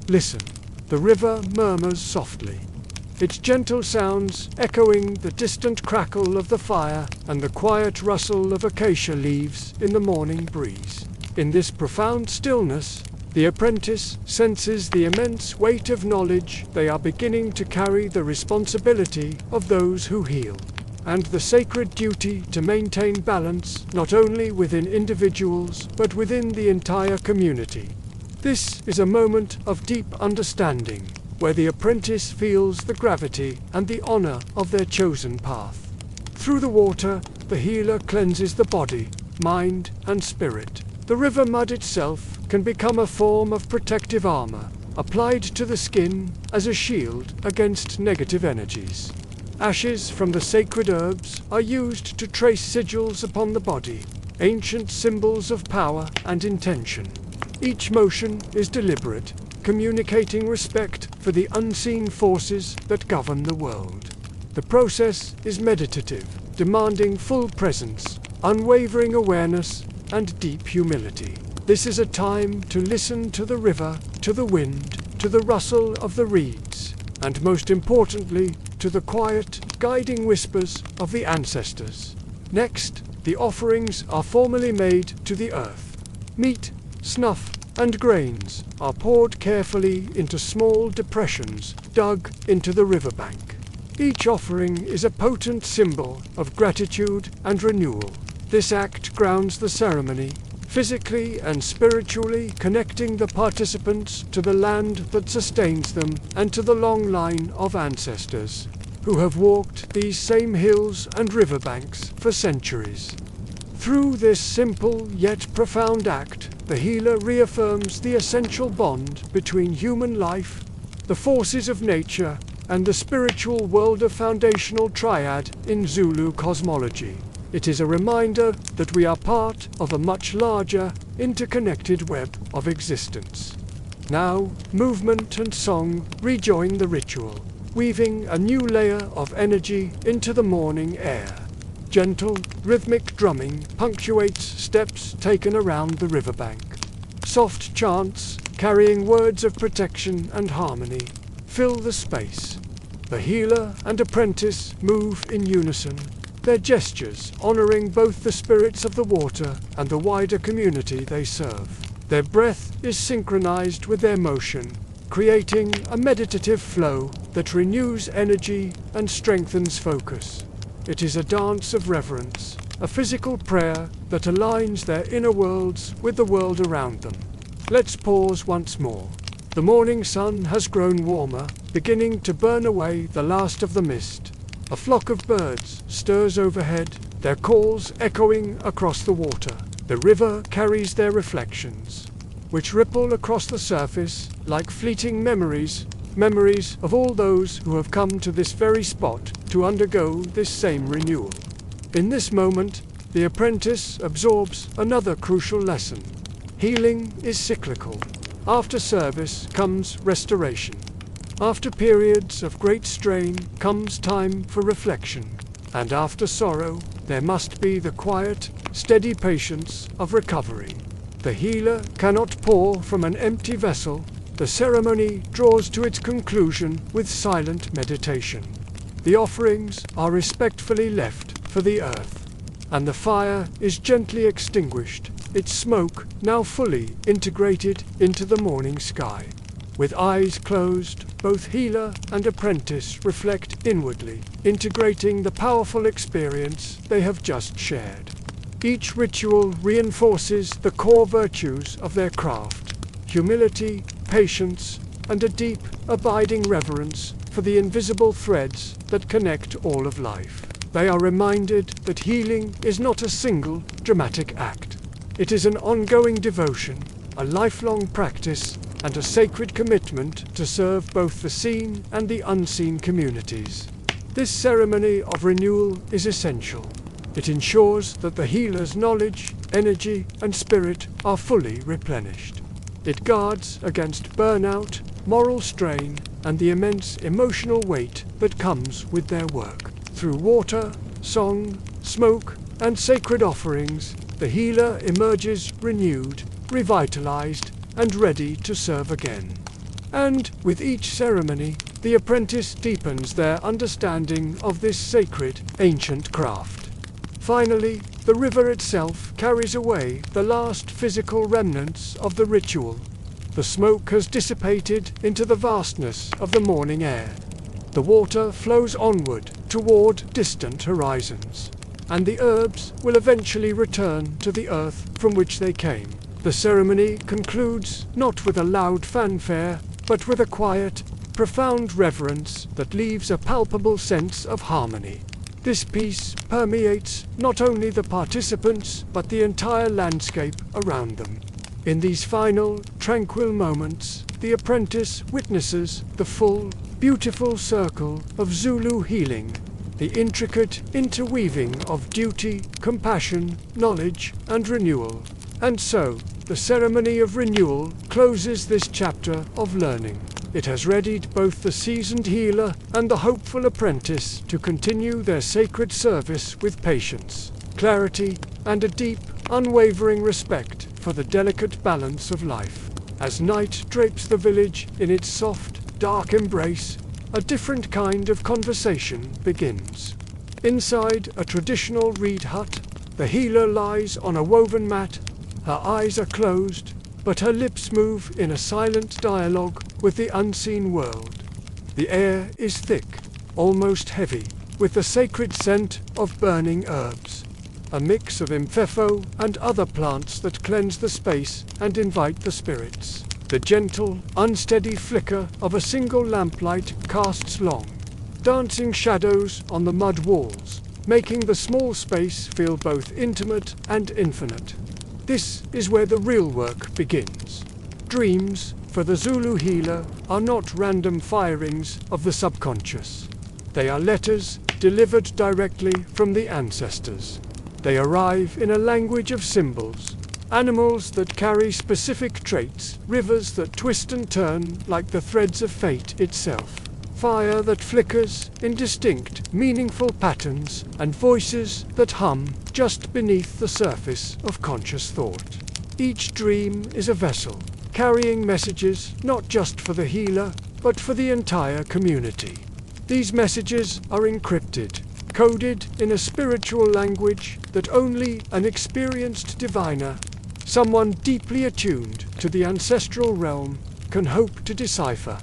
Listen. The river murmurs softly, its gentle sounds echoing the distant crackle of the fire and the quiet rustle of acacia leaves in the morning breeze. In this profound stillness, the apprentice senses the immense weight of knowledge. They are beginning to carry the responsibility of those who heal, and the sacred duty to maintain balance not only within individuals but within the entire community. This is a moment of deep understanding, where the apprentice feels the gravity and the honor of their chosen path. Through the water, the healer cleanses the body, mind, and spirit. The river mud itself can become a form of protective armor, applied to the skin as a shield against negative energies. Ashes from the sacred herbs are used to trace sigils upon the body, ancient symbols of power and intention. Each motion is deliberate, communicating respect for the unseen forces that govern the world. The process is meditative, demanding full presence, unwavering awareness, and deep humility. This is a time to listen to the river, to the wind, to the rustle of the reeds, and most importantly, to the quiet, guiding whispers of the ancestors. Next, the offerings are formally made to the earth. Meat, snuff, and grains are poured carefully into small depressions dug into the riverbank. Each offering is a potent symbol of gratitude and renewal. This act grounds the ceremony, physically and spiritually connecting the participants to the land that sustains them and to the long line of ancestors who have walked these same hills and riverbanks for centuries. Through this simple yet profound act, the healer reaffirms the essential bond between human life, the forces of nature, and the spiritual world, a foundational triad in Zulu cosmology. It is a reminder that we are part of a much larger, interconnected web of existence. Now, movement and song rejoin the ritual, weaving a new layer of energy into the morning air. Gentle, rhythmic drumming punctuates steps taken around the riverbank. Soft chants, carrying words of protection and harmony, fill the space. The healer and apprentice move in unison, their gestures honoring both the spirits of the water and the wider community they serve. Their breath is synchronized with their motion, creating a meditative flow that renews energy and strengthens focus. It is a dance of reverence, a physical prayer that aligns their inner worlds with the world around them. Let's pause once more. The morning sun has grown warmer, beginning to burn away the last of the mist. A flock of birds stirs overhead, their calls echoing across the water. The river carries their reflections, which ripple across the surface like fleeting memories of all those who have come to this very spot to undergo this same renewal. In this moment, the apprentice absorbs another crucial lesson. Healing is cyclical. After service comes restoration. After periods of great strain comes time for reflection. And after sorrow, there must be the quiet, steady patience of recovery. The healer cannot pour from an empty vessel. The ceremony draws to its conclusion with silent meditation. The offerings are respectfully left for the earth, and the fire is gently extinguished, its smoke now fully integrated into the morning sky. With eyes closed, both healer and apprentice reflect inwardly, integrating the powerful experience they have just shared. Each ritual reinforces the core virtues of their craft: humility, patience, and a deep, abiding reverence for the invisible threads that connect all of life. They are reminded that healing is not a single, dramatic act. It is an ongoing devotion, a lifelong practice, and a sacred commitment to serve both the seen and the unseen communities. This ceremony of renewal is essential. It ensures that the healer's knowledge, energy, and spirit are fully replenished. It guards against burnout, moral strain, and the immense emotional weight that comes with their work. Through water, song, smoke, and sacred offerings, the healer emerges renewed, revitalized, and ready to serve again. And with each ceremony, the apprentice deepens their understanding of this sacred, ancient craft. Finally, the river itself carries away the last physical remnants of the ritual. The smoke has dissipated into the vastness of the morning air. The water flows onward toward distant horizons, and the herbs will eventually return to the earth from which they came. The ceremony concludes not with a loud fanfare, but with a quiet, profound reverence that leaves a palpable sense of harmony. This peace permeates not only the participants, but the entire landscape around them. In these final, tranquil moments, the apprentice witnesses the full, beautiful circle of Zulu healing, the intricate interweaving of duty, compassion, knowledge, and renewal. And so, the ceremony of renewal closes this chapter of learning. It has readied both the seasoned healer and the hopeful apprentice to continue their sacred service with patience, clarity, and a deep, unwavering respect for the delicate balance of life. As night drapes the village in its soft, dark embrace, a different kind of conversation begins. Inside a traditional reed hut, the healer lies on a woven mat. Her eyes are closed, but her lips move in a silent dialogue with the unseen world. The air is thick, almost heavy, with the sacred scent of burning herbs, a mix of mfefo and other plants that cleanse the space and invite the spirits. The gentle, unsteady flicker of a single lamplight casts long, dancing shadows on the mud walls, making the small space feel both intimate and infinite. This is where the real work begins. Dreams, for the Zulu healer, are not random firings of the subconscious. They are letters delivered directly from the ancestors. They arrive in a language of symbols, animals that carry specific traits, rivers that twist and turn like the threads of fate itself, fire that flickers in distinct, meaningful patterns, and voices that hum just beneath the surface of conscious thought. Each dream is a vessel, carrying messages not just for the healer, but for the entire community. These messages are encrypted, coded in a spiritual language that only an experienced diviner, someone deeply attuned to the ancestral realm, can hope to decipher.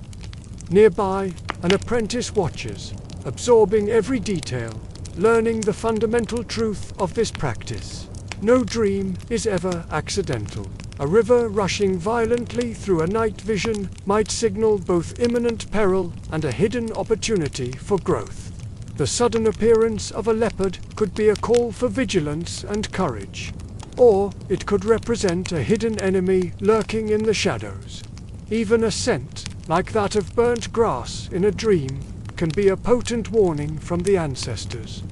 Nearby, an apprentice watches, absorbing every detail, learning the fundamental truth of this practice. No dream is ever accidental. A river rushing violently through a night vision might signal both imminent peril and a hidden opportunity for growth. The sudden appearance of a leopard could be a call for vigilance and courage, or it could represent a hidden enemy lurking in the shadows. Even a scent, like that of burnt grass in a dream, can be a potent warning from the ancestors.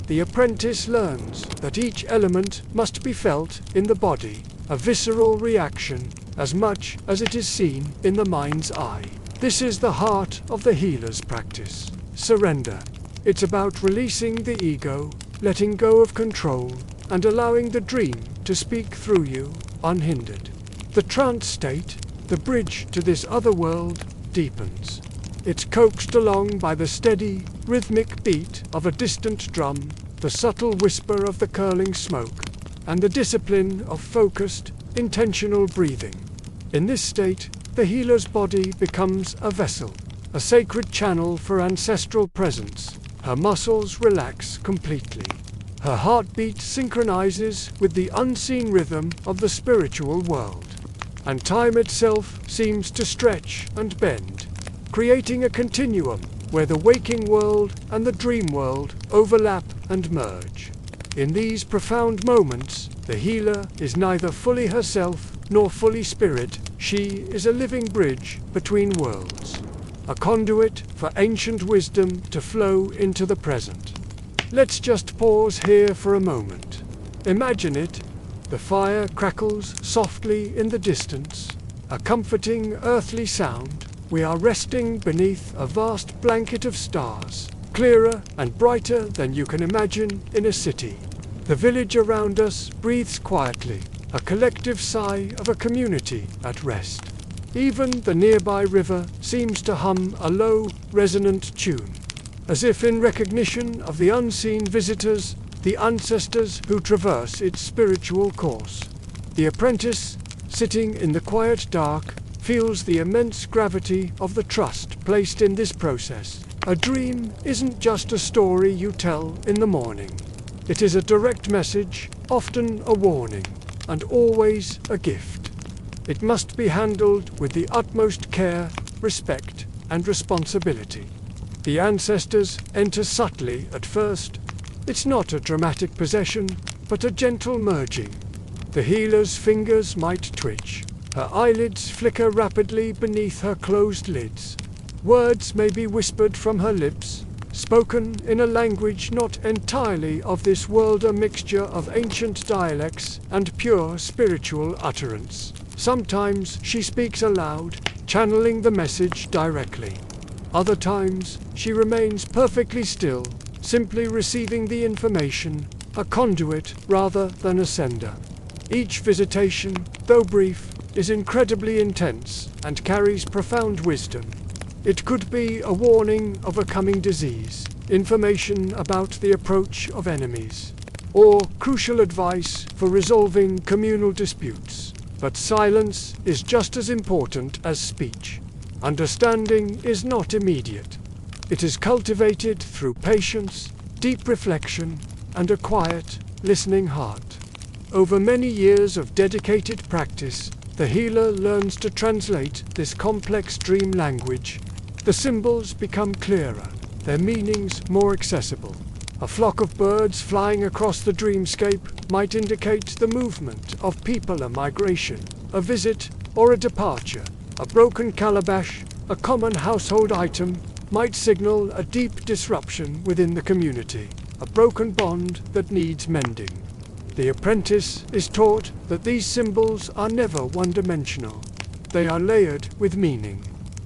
The apprentice learns that each element must be felt in the body, a visceral reaction, as much as it is seen in the mind's eye. This is the heart of the healer's practice. Surrender. It's about releasing the ego, letting go of control, and allowing the dream to speak through you, unhindered. The trance state, the bridge to this other world, deepens. It's coaxed along by the steady, rhythmic beat of a distant drum, the subtle whisper of the curling smoke, and the discipline of focused, intentional breathing. In this state, the healer's body becomes a vessel, a sacred channel for ancestral presence. Her muscles relax completely. Her heartbeat synchronizes with the unseen rhythm of the spiritual world, and time itself seems to stretch and bend, creating a continuum where the waking world and the dream world overlap and merge. In these profound moments, the healer is neither fully herself nor fully spirit. She is a living bridge between worlds, a conduit for ancient wisdom to flow into the present. Let's just pause here for a moment. Imagine it. The fire crackles softly in the distance, a comforting earthly sound. We are resting beneath a vast blanket of stars, clearer and brighter than you can imagine in a city. The village around us breathes quietly, a collective sigh of a community at rest. Even the nearby river seems to hum a low, resonant tune, as if in recognition of the unseen visitors, the ancestors who traverse its spiritual course. The apprentice, sitting in the quiet dark, feels the immense gravity of the trust placed in this process. A dream isn't just a story you tell in the morning. It is a direct message, often a warning, and always a gift. It must be handled with the utmost care, respect, and responsibility. The ancestors enter subtly at first. It's not a dramatic possession, but a gentle merging. The healer's fingers might twitch. Her eyelids flicker rapidly beneath her closed lids. Words may be whispered from her lips, spoken in a language not entirely of this world, a mixture of ancient dialects and pure spiritual utterance. Sometimes she speaks aloud, channeling the message directly. Other times, she remains perfectly still, simply receiving the information, a conduit rather than a sender. Each visitation, though brief, is incredibly intense and carries profound wisdom. It could be a warning of a coming disease, information about the approach of enemies, or crucial advice for resolving communal disputes. But silence is just as important as speech. Understanding is not immediate. It is cultivated through patience, deep reflection, and a quiet, listening heart. Over many years of dedicated practice, the healer learns to translate this complex dream language. The symbols become clearer, their meanings more accessible. A flock of birds flying across the dreamscape might indicate the movement of people, a migration, a visit, or a departure. A broken calabash, a common household item, might signal a deep disruption within the community, a broken bond that needs mending. The apprentice is taught that these symbols are never one-dimensional. They are layered with meaning.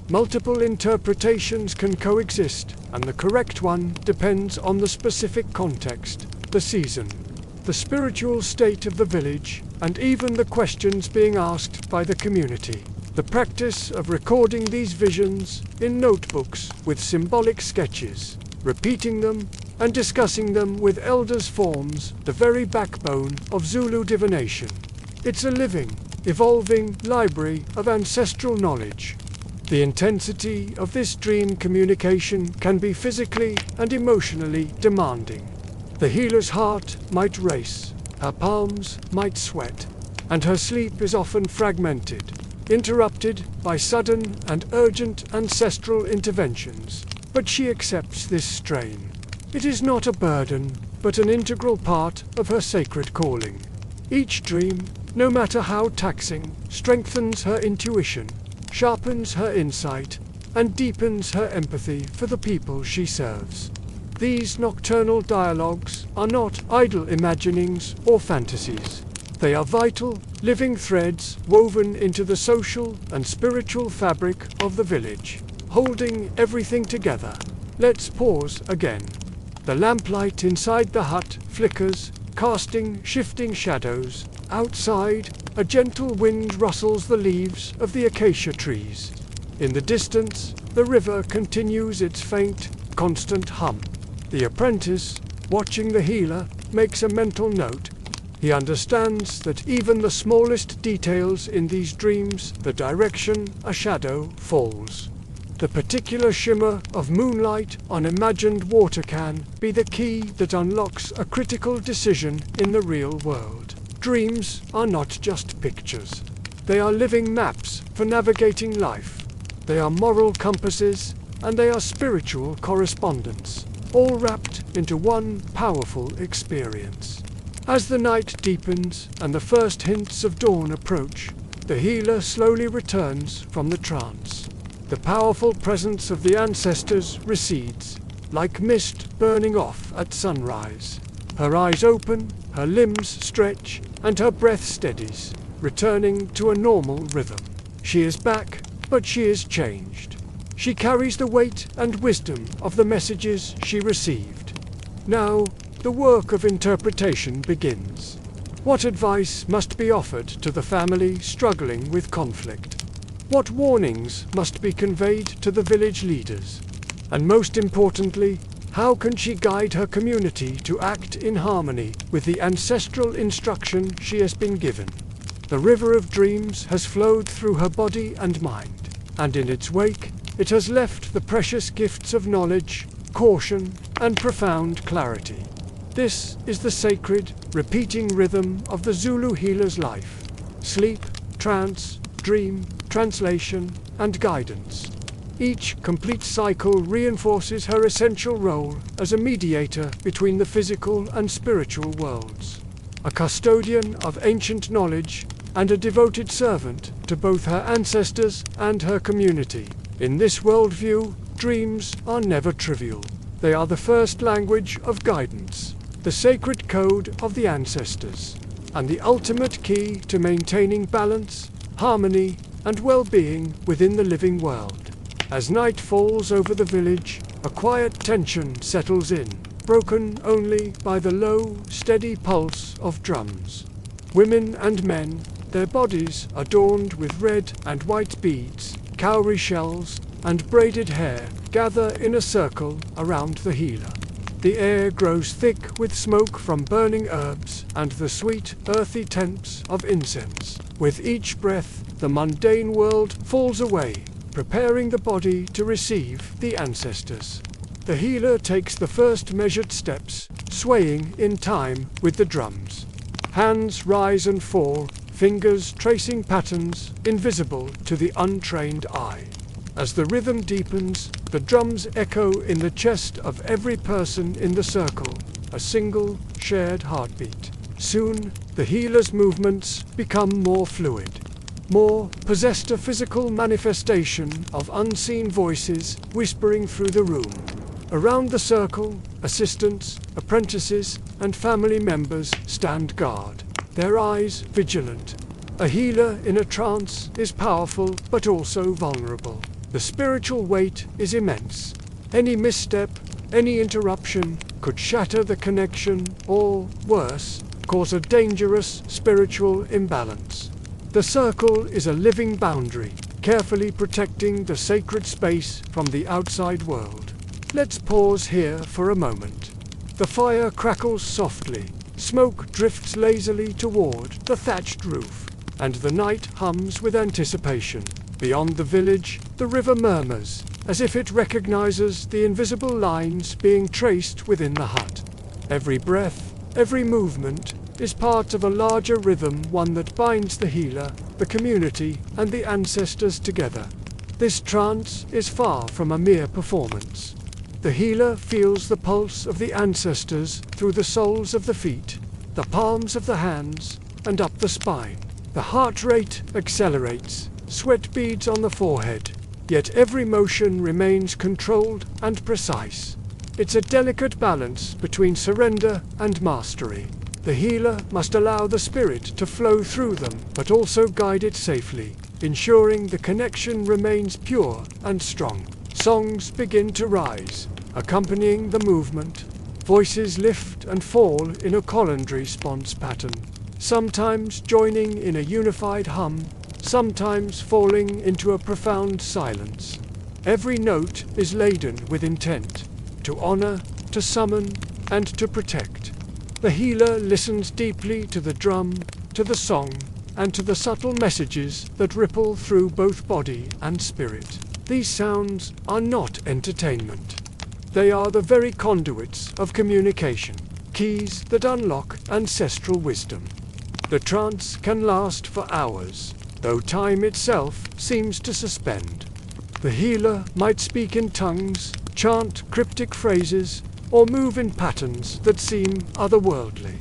Multiple interpretations can coexist, and the correct one depends on the specific context, the season, the spiritual state of the village, and even the questions being asked by the community. The practice of recording these visions in notebooks with symbolic sketches, repeating them, and discussing them with elders forms the very backbone of Zulu divination. It's a living, evolving library of ancestral knowledge. The intensity of this dream communication can be physically and emotionally demanding. The healer's heart might race, her palms might sweat, and her sleep is often fragmented, interrupted by sudden and urgent ancestral interventions. But she accepts this strain. It is not a burden, but an integral part of her sacred calling. Each dream, no matter how taxing, strengthens her intuition, sharpens her insight, and deepens her empathy for the people she serves. These nocturnal dialogues are not idle imaginings or fantasies. They are vital, living threads woven into the social and spiritual fabric of the village, holding everything together. Let's pause again. The lamplight inside the hut flickers, casting shifting shadows. Outside, a gentle wind rustles the leaves of the acacia trees. In the distance, the river continues its faint, constant hum. The apprentice, watching the healer, makes a mental note. He understands that even the smallest details in these dreams, the direction a shadow falls, the particular shimmer of moonlight on imagined water can be the key that unlocks a critical decision in the real world. Dreams are not just pictures. They are living maps for navigating life. They are moral compasses, and they are spiritual correspondence, all wrapped into one powerful experience. As the night deepens and the first hints of dawn approach, the healer slowly returns from the trance. The powerful presence of the ancestors recedes, like mist burning off at sunrise. Her eyes open, her limbs stretch, and her breath steadies, returning to a normal rhythm. She is back, but she is changed. She carries the weight and wisdom of the messages she received. Now, the work of interpretation begins. What advice must be offered to the family struggling with conflict? What warnings must be conveyed to the village leaders? And most importantly, how can she guide her community to act in harmony with the ancestral instruction she has been given? The river of dreams has flowed through her body and mind, and in its wake, it has left the precious gifts of knowledge, caution, and profound clarity. This is the sacred, repeating rhythm of the Zulu healer's life: sleep, trance, dream, translation, and guidance. Each complete cycle reinforces her essential role as a mediator between the physical and spiritual worlds, a custodian of ancient knowledge, and a devoted servant to both her ancestors and her community. In this worldview, dreams are never trivial. They are the first language of guidance, the sacred code of the ancestors, and the ultimate key to maintaining balance, harmony, and well-being within the living world. As night falls over the village, a quiet tension settles in, broken only by the low, steady pulse of drums. Women and men, their bodies adorned with red and white beads, cowrie shells, and braided hair, gather in a circle around the healer. The air grows thick with smoke from burning herbs and the sweet, earthy scents of incense. With each breath, the mundane world falls away, preparing the body to receive the ancestors. The healer takes the first measured steps, swaying in time with the drums. Hands rise and fall, fingers tracing patterns invisible to the untrained eye. As the rhythm deepens, the drums echo in the chest of every person in the circle, a single, shared heartbeat. Soon, the healer's movements become more fluid. More possessed a physical manifestation of unseen voices whispering through the room. Around the circle, assistants, apprentices, and family members stand guard, their eyes vigilant. A healer in a trance is powerful but also vulnerable. The spiritual weight is immense. Any misstep, any interruption could shatter the connection or, worse, cause a dangerous spiritual imbalance. The circle is a living boundary, carefully protecting the sacred space from the outside world. Let's pause here for a moment. The fire crackles softly, smoke drifts lazily toward the thatched roof, and the night hums with anticipation. Beyond the village, the river murmurs, as if it recognizes the invisible lines being traced within the hut. Every breath, every movement, is part of a larger rhythm, one that binds the healer, the community, and the ancestors together. This trance is far from a mere performance. The healer feels the pulse of the ancestors through the soles of the feet, the palms of the hands, and up the spine. The heart rate accelerates, sweat beads on the forehead, yet every motion remains controlled and precise. It's a delicate balance between surrender and mastery. The healer must allow the spirit to flow through them, but also guide it safely, ensuring the connection remains pure and strong. Songs begin to rise, accompanying the movement. Voices lift and fall in a colander response pattern, sometimes joining in a unified hum, sometimes falling into a profound silence. Every note is laden with intent, to honor, to summon, and to protect. The healer listens deeply to the drum, to the song, and to the subtle messages that ripple through both body and spirit. These sounds are not entertainment. They are the very conduits of communication, keys that unlock ancestral wisdom. The trance can last for hours, though time itself seems to suspend. The healer might speak in tongues, chant cryptic phrases, or move in patterns that seem otherworldly.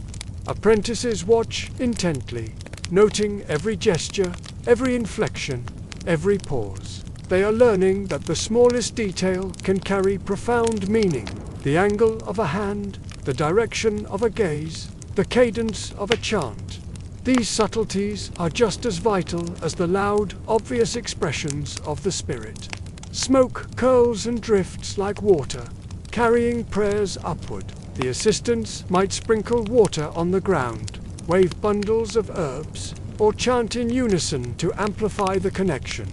Apprentices watch intently, noting every gesture, every inflection, every pause. They are learning that the smallest detail can carry profound meaning. The angle of a hand, the direction of a gaze, the cadence of a chant. These subtleties are just as vital as the loud, obvious expressions of the spirit. Smoke curls and drifts like water, carrying prayers upward. The assistants might sprinkle water on the ground, wave bundles of herbs, or chant in unison to amplify the connection.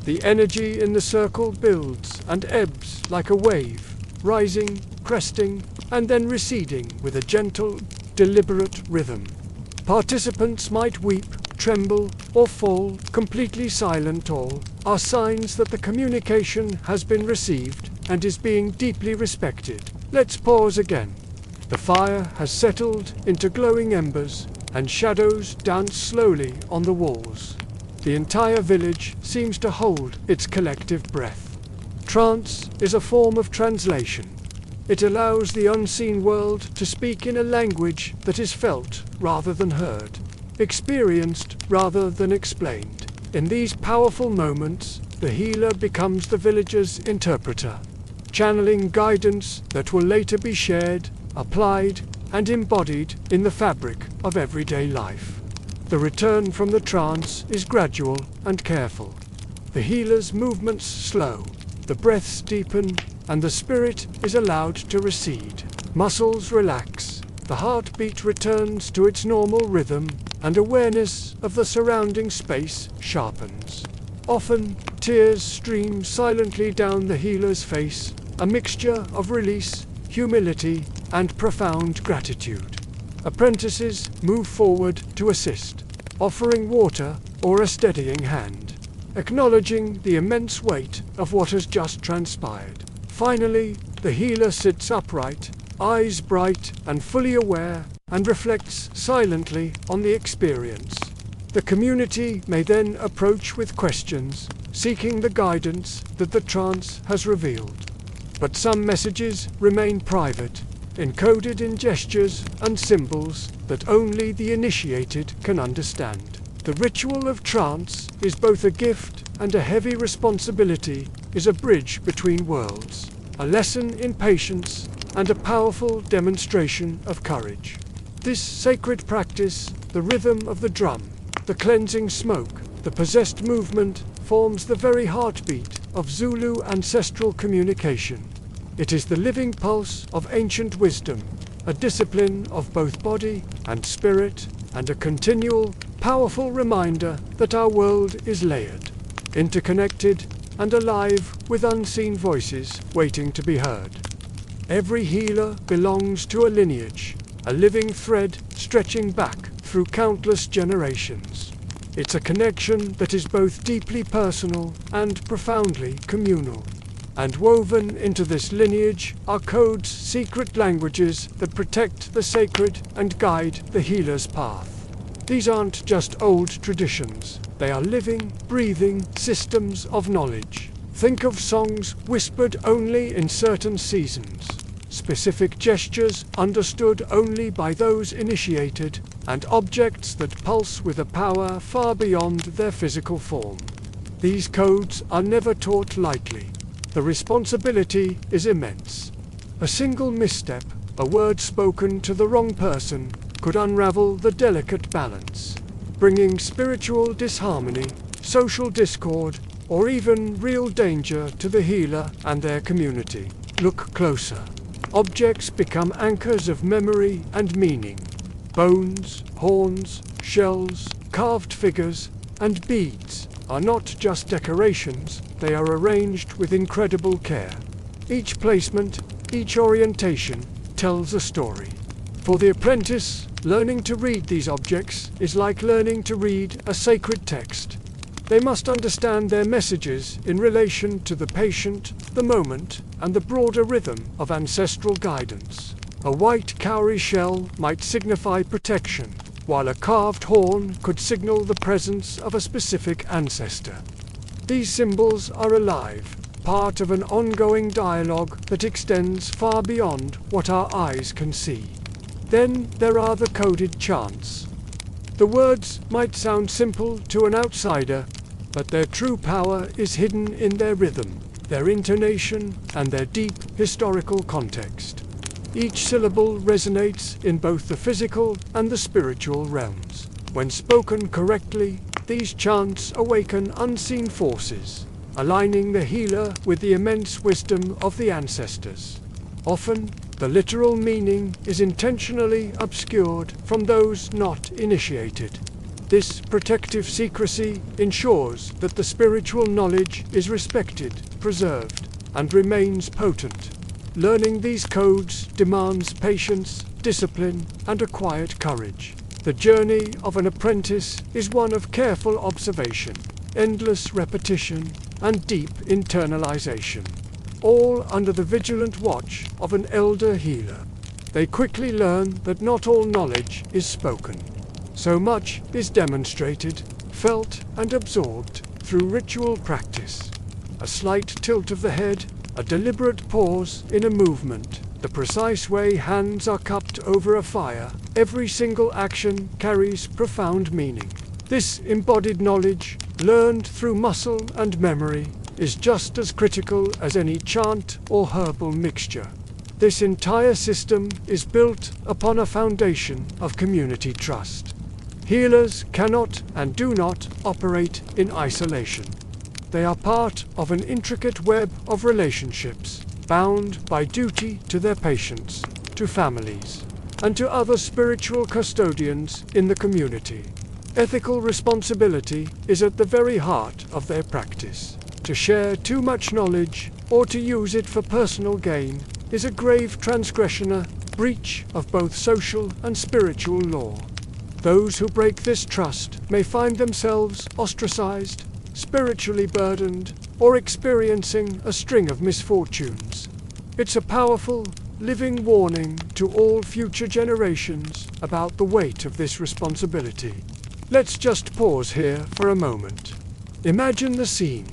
The energy in the circle builds and ebbs like a wave, rising, cresting, and then receding with a gentle, deliberate rhythm. Participants might weep, tremble, or fall, completely silent. All are signs that the communication has been received and is being deeply respected. Let's pause again. The fire has settled into glowing embers, and shadows dance slowly on the walls. The entire village seems to hold its collective breath. Trance is a form of translation. It allows the unseen world to speak in a language that is felt rather than heard, experienced rather than explained. In these powerful moments, the healer becomes the village's interpreter, channeling guidance that will later be shared, applied, and embodied in the fabric of everyday life. The return from the trance is gradual and careful. The healer's movements slow, the breaths deepen, and the spirit is allowed to recede. Muscles relax, the heartbeat returns to its normal rhythm, and awareness of the surrounding space sharpens. Often, tears stream silently down the healer's face, a mixture of release, humility, and profound gratitude. Apprentices move forward to assist, offering water or a steadying hand, acknowledging the immense weight of what has just transpired. Finally, the healer sits upright, eyes bright and fully aware, and reflects silently on the experience. The community may then approach with questions, seeking the guidance that the trance has revealed. But some messages remain private, encoded in gestures and symbols that only the initiated can understand. The ritual of trance is both a gift and a heavy responsibility, is a bridge between worlds, a lesson in patience and a powerful demonstration of courage. This sacred practice, the rhythm of the drum, the cleansing smoke, the possessed movement, forms the very heartbeat of Zulu ancestral communication. It is the living pulse of ancient wisdom, a discipline of both body and spirit, and a continual, powerful reminder that our world is layered, interconnected, and alive with unseen voices waiting to be heard. Every healer belongs to a lineage, a living thread stretching back through countless generations. It's a connection that is both deeply personal and profoundly communal. And woven into this lineage are codes, secret languages that protect the sacred and guide the healer's path. These aren't just old traditions, they are living, breathing systems of knowledge. Think of songs whispered only in certain seasons, specific gestures understood only by those initiated, and objects that pulse with a power far beyond their physical form. These codes are never taught lightly. The responsibility is immense. A single misstep, a word spoken to the wrong person, could unravel the delicate balance, bringing spiritual disharmony, social discord, or even real danger to the healer and their community. Look closer. Objects become anchors of memory and meaning. Bones, horns, shells, carved figures, and beads are not just decorations, they are arranged with incredible care. Each placement, each orientation, tells a story. For the apprentice, learning to read these objects is like learning to read a sacred text. They must understand their messages in relation to the patient, the moment, and the broader rhythm of ancestral guidance. A white cowrie shell might signify protection, while a carved horn could signal the presence of a specific ancestor. These symbols are alive, part of an ongoing dialogue that extends far beyond what our eyes can see. Then there are the coded chants. The words might sound simple to an outsider, but their true power is hidden in their rhythm, their intonation, and their deep historical context. Each syllable resonates in both the physical and the spiritual realms. When spoken correctly, these chants awaken unseen forces, aligning the healer with the immense wisdom of the ancestors. Often, the literal meaning is intentionally obscured from those not initiated. This protective secrecy ensures that the spiritual knowledge is respected, preserved, and remains potent. Learning these codes demands patience, discipline, and a quiet courage. The journey of an apprentice is one of careful observation, endless repetition, and deep internalization, all under the vigilant watch of an elder healer. They quickly learn that not all knowledge is spoken. So much is demonstrated, felt, and absorbed through ritual practice. A slight tilt of the head, a deliberate pause in a movement, the precise way hands are cupped over a fire, every single action carries profound meaning. This embodied knowledge, learned through muscle and memory, is just as critical as any chant or herbal mixture. This entire system is built upon a foundation of community trust. Healers cannot and do not operate in isolation. They are part of an intricate web of relationships, bound by duty to their patients, to families, and to other spiritual custodians in the community. Ethical responsibility is at the very heart of their practice. To share too much knowledge, or to use it for personal gain, is a grave transgression, breach of both social and spiritual law. Those who break this trust may find themselves ostracized, spiritually burdened, or experiencing a string of misfortunes. It's a powerful, living warning to all future generations about the weight of this responsibility. Let's just pause here for a moment. Imagine the scene.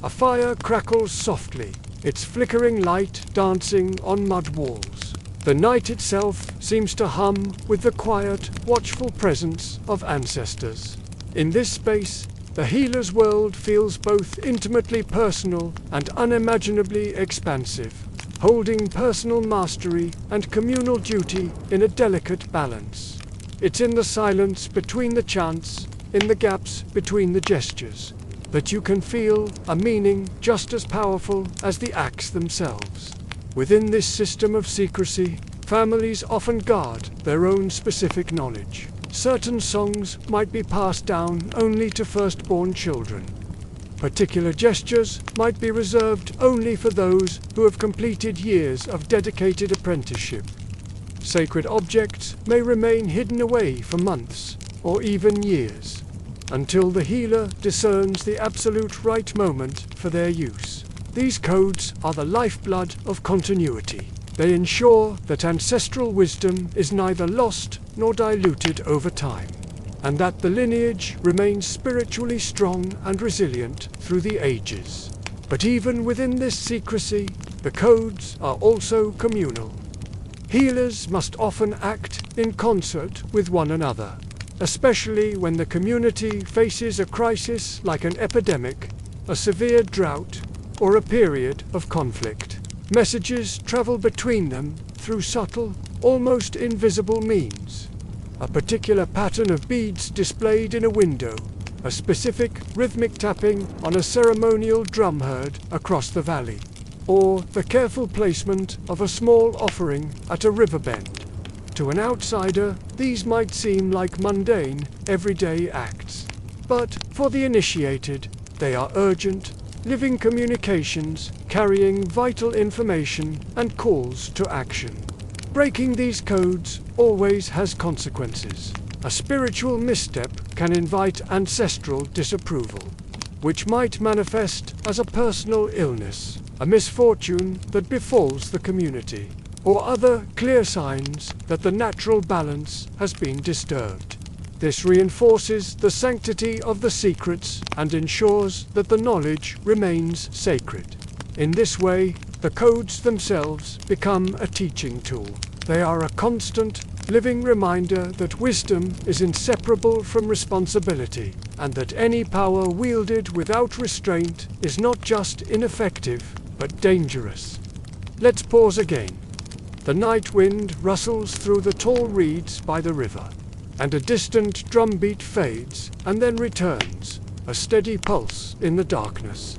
A fire crackles softly, its flickering light dancing on mud walls. The night itself seems to hum with the quiet, watchful presence of ancestors. In this space, the healer's world feels both intimately personal and unimaginably expansive, holding personal mastery and communal duty in a delicate balance. It's in the silence between the chants, in the gaps between the gestures, that you can feel a meaning just as powerful as the acts themselves. Within this system of secrecy, families often guard their own specific knowledge. Certain songs might be passed down only to firstborn children. Particular gestures might be reserved only for those who have completed years of dedicated apprenticeship. Sacred objects may remain hidden away for months or even years, until the healer discerns the absolute right moment for their use. These codes are the lifeblood of continuity. They ensure that ancestral wisdom is neither lost nor diluted over time, and that the lineage remains spiritually strong and resilient through the ages. But even within this secrecy, the codes are also communal. Healers must often act in concert with one another, especially when the community faces a crisis like an epidemic, a severe drought, or a period of conflict. Messages travel between them through subtle, almost invisible means. A particular pattern of beads displayed in a window, a specific rhythmic tapping on a ceremonial drum heard across the valley, or the careful placement of a small offering at a river bend. To an outsider, these might seem like mundane, everyday acts. But for the initiated, they are urgent, living communications carrying vital information and calls to action. Breaking these codes always has consequences. A spiritual misstep can invite ancestral disapproval, which might manifest as a personal illness, a misfortune that befalls the community, or other clear signs that the natural balance has been disturbed. This reinforces the sanctity of the secrets and ensures that the knowledge remains sacred. In this way, the codes themselves become a teaching tool. They are a constant, living reminder that wisdom is inseparable from responsibility, and that any power wielded without restraint is not just ineffective, but dangerous. Let's pause again. The night wind rustles through the tall reeds by the river, and a distant drumbeat fades and then returns, a steady pulse in the darkness.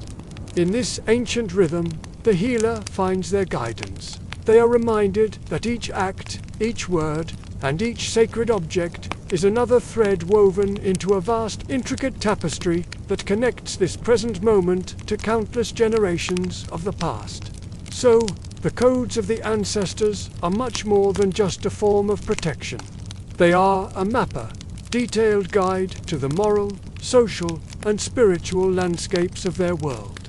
In this ancient rhythm, the healer finds their guidance. They are reminded that each act, each word, and each sacred object is another thread woven into a vast, intricate tapestry that connects this present moment to countless generations of the past. So, the codes of the ancestors are much more than just a form of protection. They are a mapper, detailed guide to the moral, social, and spiritual landscapes of their world.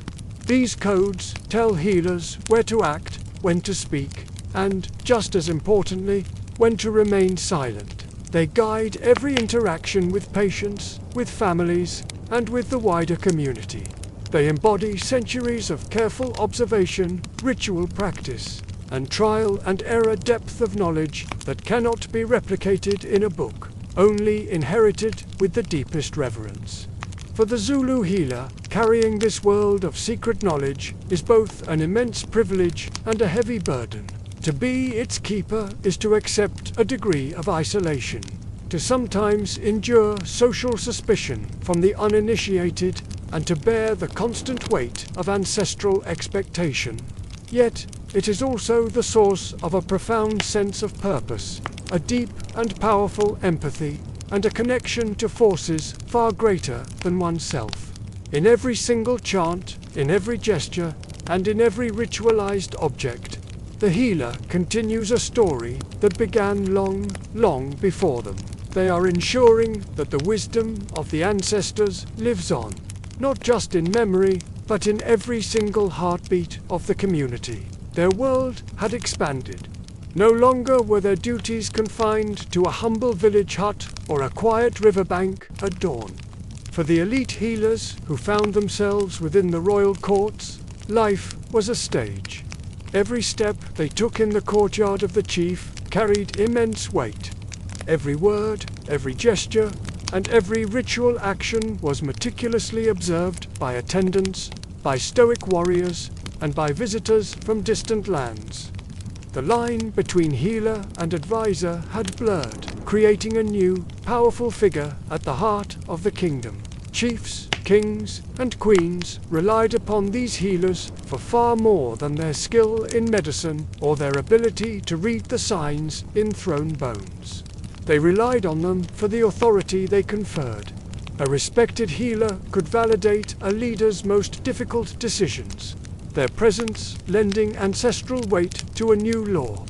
These codes tell healers where to act, when to speak, and, just as importantly, when to remain silent. They guide every interaction with patients, with families, and with the wider community. They embody centuries of careful observation, ritual practice, and trial and error depth of knowledge that cannot be replicated in a book, only inherited with the deepest reverence. For the Zulu healer, carrying this world of secret knowledge is both an immense privilege and a heavy burden. To be its keeper is to accept a degree of isolation, to sometimes endure social suspicion from the uninitiated, and to bear the constant weight of ancestral expectation. Yet, it is also the source of a profound sense of purpose, a deep and powerful empathy, and a connection to forces far greater than oneself. In every single chant, in every gesture, and in every ritualized object, the healer continues a story that began long, long before them. They are ensuring that the wisdom of the ancestors lives on, not just in memory, but in every single heartbeat of the community. Their world had expanded. No longer were their duties confined to a humble village hut or a quiet riverbank at dawn. For the elite healers who found themselves within the royal courts, life was a stage. Every step they took in the courtyard of the chief carried immense weight. Every word, every gesture, and every ritual action was meticulously observed by attendants, by stoic warriors, and by visitors from distant lands. The line between healer and advisor had blurred, creating a new, powerful figure at the heart of the kingdom. Chiefs, kings, and queens relied upon these healers for far more than their skill in medicine or their ability to read the signs in thrown bones. They relied on them for the authority they conferred. A respected healer could validate a leader's most difficult decisions, their presence lending ancestral weight to a new law.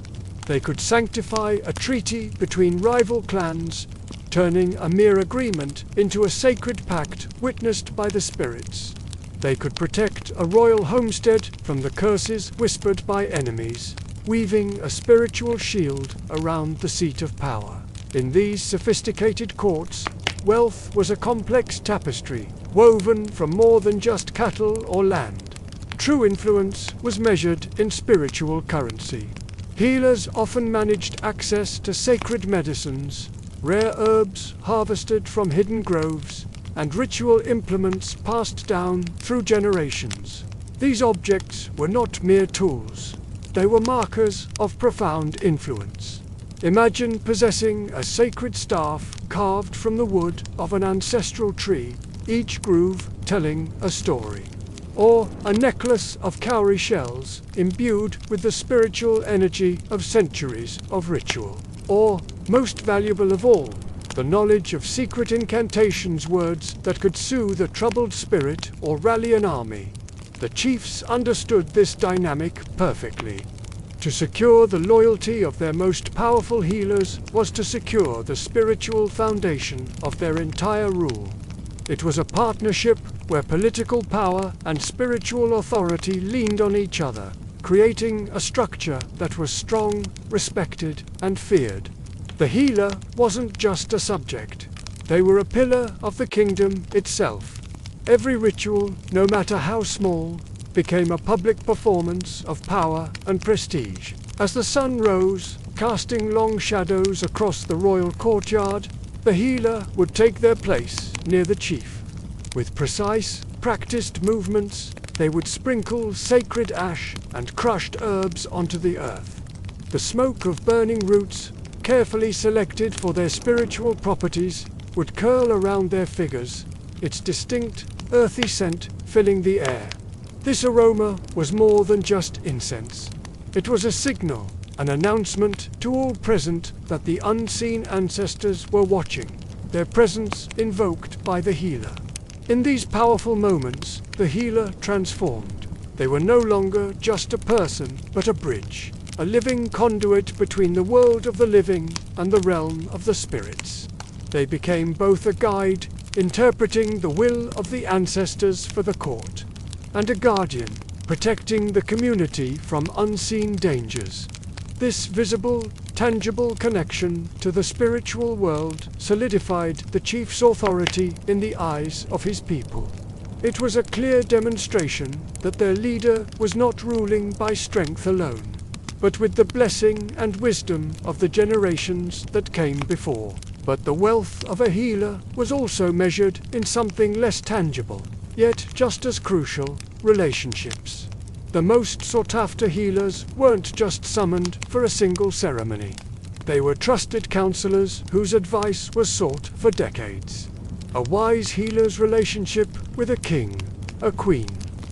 They could sanctify a treaty between rival clans, turning a mere agreement into a sacred pact witnessed by the spirits. They could protect a royal homestead from the curses whispered by enemies, weaving a spiritual shield around the seat of power. In these sophisticated courts, wealth was a complex tapestry, woven from more than just cattle or land. True influence was measured in spiritual currency. Healers often managed access to sacred medicines, rare herbs harvested from hidden groves, and ritual implements passed down through generations. These objects were not mere tools. They were markers of profound influence. Imagine possessing a sacred staff carved from the wood of an ancestral tree, each groove telling a story. Or a necklace of cowrie shells imbued with the spiritual energy of centuries of ritual. Or, most valuable of all, the knowledge of secret incantations, words that could soothe a troubled spirit or rally an army. The chiefs understood this dynamic perfectly. To secure the loyalty of their most powerful healers was to secure the spiritual foundation of their entire rule. It was a partnership where political power and spiritual authority leaned on each other, creating a structure that was strong, respected, and feared. The healer wasn't just a subject. They were a pillar of the kingdom itself. Every ritual, no matter how small, became a public performance of power and prestige. As the sun rose, casting long shadows across the royal courtyard, the healer would take their place near the chief. With precise, practiced movements, they would sprinkle sacred ash and crushed herbs onto the earth. The smoke of burning roots, carefully selected for their spiritual properties, would curl around their figures, its distinct, earthy scent filling the air. This aroma was more than just incense. It was a signal, an announcement to all present that the unseen ancestors were watching, their presence invoked by the healer. In these powerful moments, the healer transformed. They were no longer just a person, but a bridge, a living conduit between the world of the living and the realm of the spirits. They became both a guide, interpreting the will of the ancestors for the court, and a guardian, protecting the community from unseen dangers. This visible, tangible connection to the spiritual world solidified the chief's authority in the eyes of his people. It was a clear demonstration that their leader was not ruling by strength alone, but with the blessing and wisdom of the generations that came before. But the wealth of a healer was also measured in something less tangible, yet just as crucial: relationships. The most sought-after healers weren't just summoned for a single ceremony. They were trusted counselors whose advice was sought for decades. A wise healer's relationship with a king, a queen,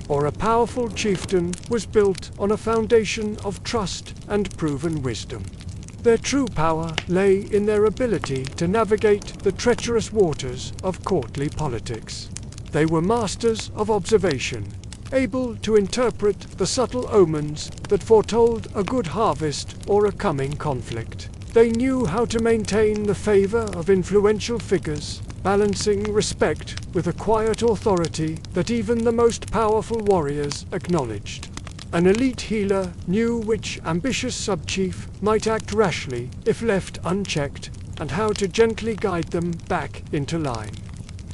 or a powerful chieftain was built on a foundation of trust and proven wisdom. Their true power lay in their ability to navigate the treacherous waters of courtly politics. They were masters of observation, able to interpret the subtle omens that foretold a good harvest or a coming conflict. They knew how to maintain the favor of influential figures, balancing respect with a quiet authority that even the most powerful warriors acknowledged. An elite healer knew which ambitious sub-chief might act rashly if left unchecked, and how to gently guide them back into line.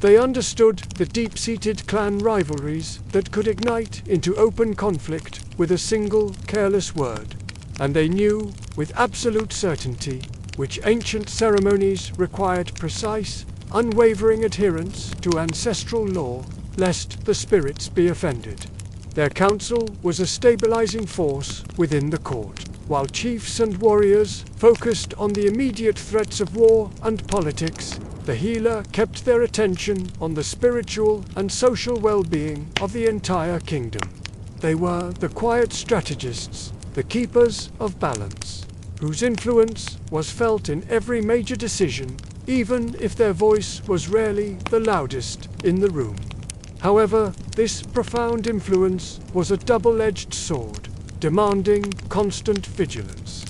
They understood the deep-seated clan rivalries that could ignite into open conflict with a single careless word, and they knew with absolute certainty which ancient ceremonies required precise, unwavering adherence to ancestral law, lest the spirits be offended. Their counsel was a stabilizing force within the court, while chiefs and warriors focused on the immediate threats of war and politics. The healer kept their attention on the spiritual and social well-being of the entire kingdom. They were the quiet strategists, the keepers of balance, whose influence was felt in every major decision, even if their voice was rarely the loudest in the room. However, this profound influence was a double-edged sword, demanding constant vigilance.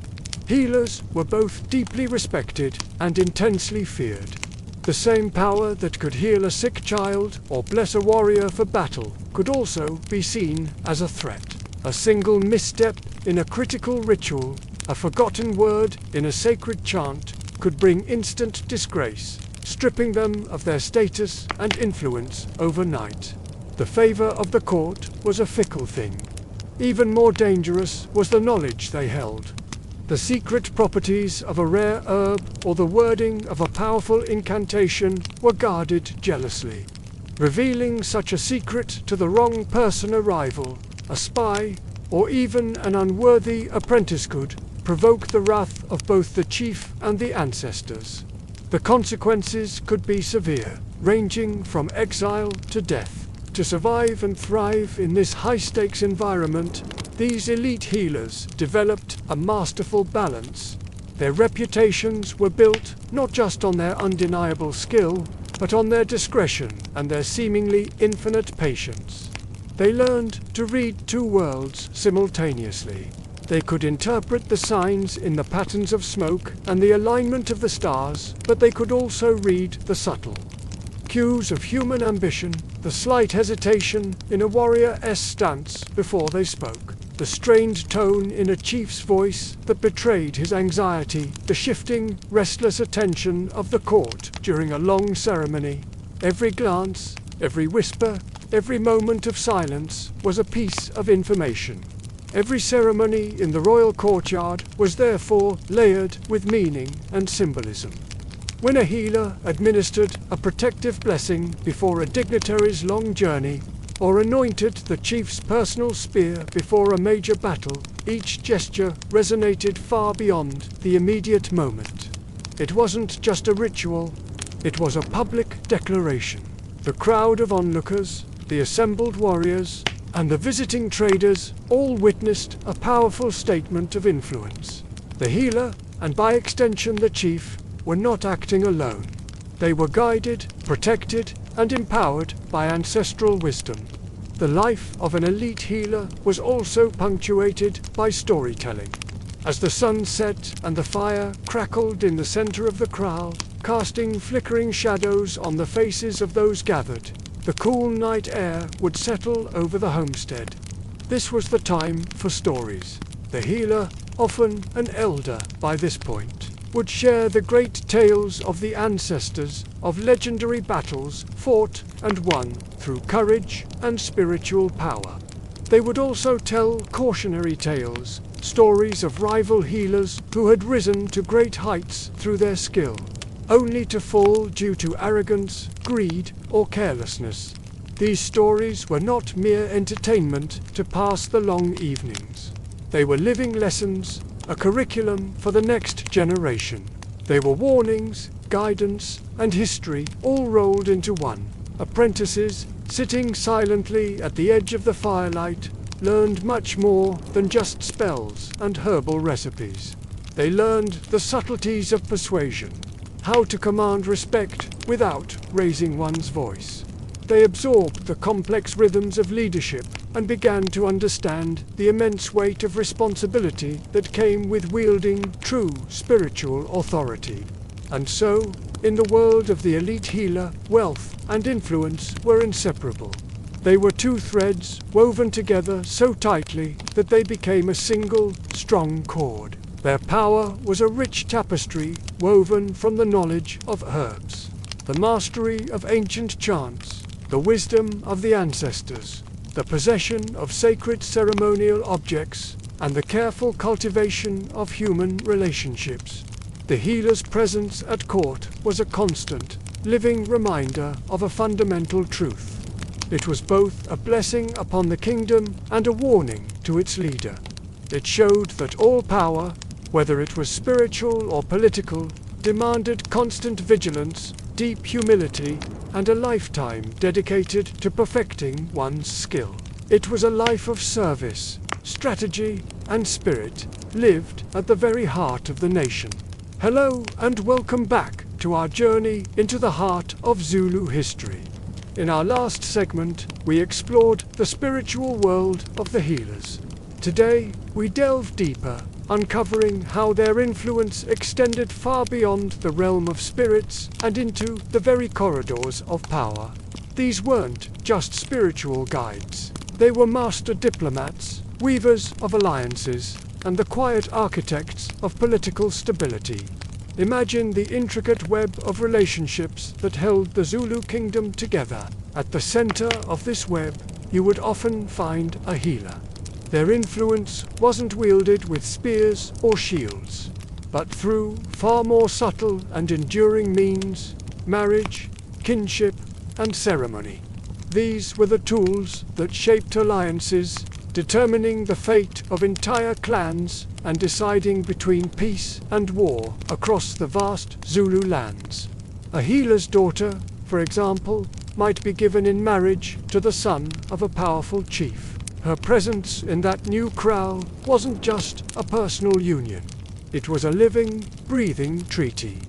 Healers were both deeply respected and intensely feared. The same power that could heal a sick child or bless a warrior for battle could also be seen as a threat. A single misstep in a critical ritual, a forgotten word in a sacred chant, could bring instant disgrace, stripping them of their status and influence overnight. The favor of the court was a fickle thing. Even more dangerous was the knowledge they held. The secret properties of a rare herb or the wording of a powerful incantation were guarded jealously. Revealing such a secret to the wrong person, a rival, a spy, or even an unworthy apprentice could provoke the wrath of both the chief and the ancestors. The consequences could be severe, ranging from exile to death. To survive and thrive in this high-stakes environment, these elite healers developed a masterful balance. Their reputations were built not just on their undeniable skill, but on their discretion and their seemingly infinite patience. They learned to read two worlds simultaneously. They could interpret the signs in the patterns of smoke and the alignment of the stars, but they could also read the subtle cues of human ambition, the slight hesitation in a warrior's stance before they spoke, the strained tone in a chief's voice that betrayed his anxiety, the shifting, restless attention of the court during a long ceremony. Every glance, every whisper, every moment of silence was a piece of information. Every ceremony in the royal courtyard was therefore layered with meaning and symbolism. When a healer administered a protective blessing before a dignitary's long journey, or anointed the chief's personal spear before a major battle, each gesture resonated far beyond the immediate moment. It wasn't just a ritual, it was a public declaration. The crowd of onlookers, the assembled warriors, and the visiting traders all witnessed a powerful statement of influence. The healer, and by extension the chief, were not acting alone. They were guided, protected, and empowered by ancestral wisdom. The life of an elite healer was also punctuated by storytelling. As the sun set and the fire crackled in the center of the crowd, casting flickering shadows on the faces of those gathered, the cool night air would settle over the homestead. This was the time for stories. The healer, often an elder by this point, would share the great tales of the ancestors, of legendary battles fought and won through courage and spiritual power. They would also tell cautionary tales, stories of rival healers who had risen to great heights through their skill, only to fall due to arrogance, greed, or carelessness. These stories were not mere entertainment to pass the long evenings. They were living lessons, a curriculum for the next generation. They were warnings, guidance, and history all rolled into one. Apprentices, sitting silently at the edge of the firelight, learned much more than just spells and herbal recipes. They learned the subtleties of persuasion, how to command respect without raising one's voice. They absorbed the complex rhythms of leadership and began to understand the immense weight of responsibility that came with wielding true spiritual authority. And so, in the world of the elite healer, wealth and influence were inseparable. They were two threads woven together so tightly that they became a single, strong cord. Their power was a rich tapestry woven from the knowledge of herbs, the mastery of ancient chants, the wisdom of the ancestors, the possession of sacred ceremonial objects, and the careful cultivation of human relationships. The healer's presence at court was a constant, living reminder of a fundamental truth. It was both a blessing upon the kingdom and a warning to its leader. It showed that all power, whether it was spiritual or political, demanded constant vigilance, deep humility, and a lifetime dedicated to perfecting one's skill. It was a life of service, strategy, and spirit, lived at the very heart of the nation. Hello and welcome back to our journey into the heart of Zulu history. In our last segment, we explored the spiritual world of the healers. Today, we delve deeper, uncovering how their influence extended far beyond the realm of spirits and into the very corridors of power. These weren't just spiritual guides. They were master diplomats, weavers of alliances, and the quiet architects of political stability. Imagine the intricate web of relationships that held the Zulu kingdom together. At the center of this web, you would often find a healer. Their influence wasn't wielded with spears or shields, but through far more subtle and enduring means: marriage, kinship, and ceremony. These were the tools that shaped alliances, determining the fate of entire clans and deciding between peace and war across the vast Zulu lands. A healer's daughter, for example, might be given in marriage to the son of a powerful chief. Her presence in that new kraal wasn't just a personal union. It was a living, breathing treaty,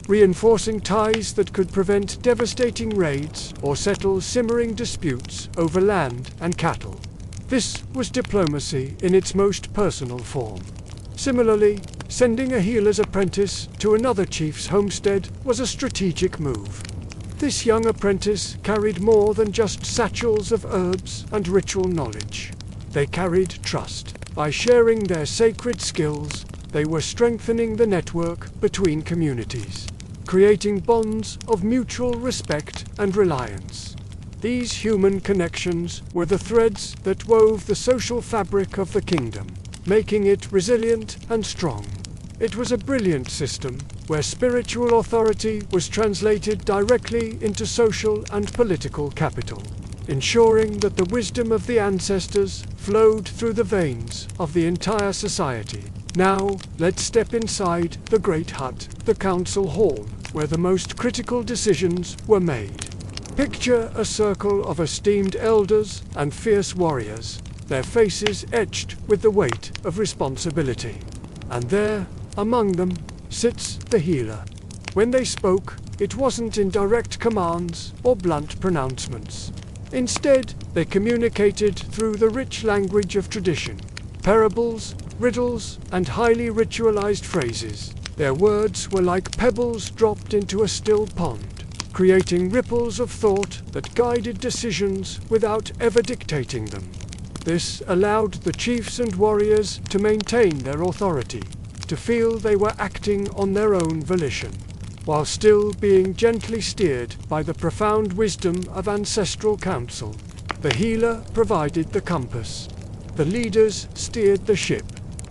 reinforcing ties that could prevent devastating raids or settle simmering disputes over land and cattle. This was diplomacy in its most personal form. Similarly, sending a healer's apprentice to another chief's homestead was a strategic move. This young apprentice carried more than just satchels of herbs and ritual knowledge. They carried trust. By sharing their sacred skills, they were strengthening the network between communities, creating bonds of mutual respect and reliance. These human connections were the threads that wove the social fabric of the kingdom, making it resilient and strong. It was a brilliant system where spiritual authority was translated directly into social and political capital, ensuring that the wisdom of the ancestors flowed through the veins of the entire society. Now, let's step inside the great hut, the council hall, where the most critical decisions were made. Picture a circle of esteemed elders and fierce warriors, their faces etched with the weight of responsibility. And there, among them, sits the healer. When they spoke, it wasn't in direct commands or blunt pronouncements. Instead, they communicated through the rich language of tradition, parables, riddles, and highly ritualized phrases. Their words were like pebbles dropped into a still pond, creating ripples of thought that guided decisions without ever dictating them. This allowed the chiefs and warriors to maintain their authority, to feel they were acting on their own volition, while still being gently steered by the profound wisdom of ancestral counsel. The healer provided the compass. The leaders steered the ship.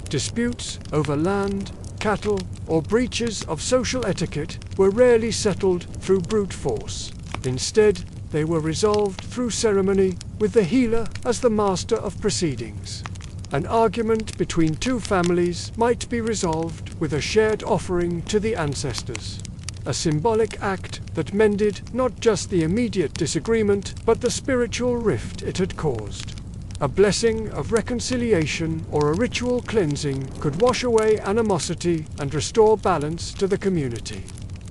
Disputes over land, cattle, or breaches of social etiquette were rarely settled through brute force. Instead, they were resolved through ceremony, with the healer as the master of proceedings. An argument between two families might be resolved with a shared offering to the ancestors. A symbolic act that mended not just the immediate disagreement, but the spiritual rift it had caused. A blessing of reconciliation or a ritual cleansing could wash away animosity and restore balance to the community.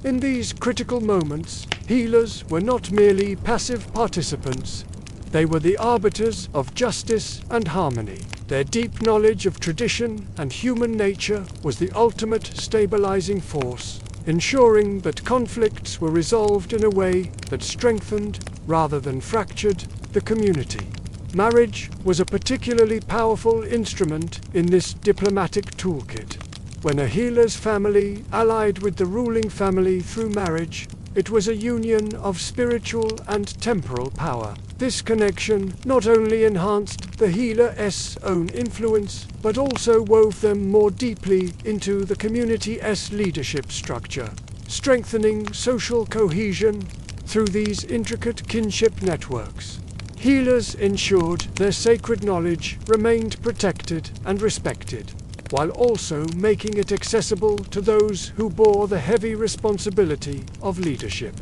In these critical moments, healers were not merely passive participants. They were the arbiters of justice and harmony. Their deep knowledge of tradition and human nature was the ultimate stabilizing force, ensuring that conflicts were resolved in a way that strengthened, rather than fractured, the community. Marriage was a particularly powerful instrument in this diplomatic toolkit. When a healer's family allied with the ruling family through marriage, it was a union of spiritual and temporal power. This connection not only enhanced the healer's own influence, but also wove them more deeply into the community's leadership structure, strengthening social cohesion through these intricate kinship networks. Healers ensured their sacred knowledge remained protected and respected, while also making it accessible to those who bore the heavy responsibility of leadership.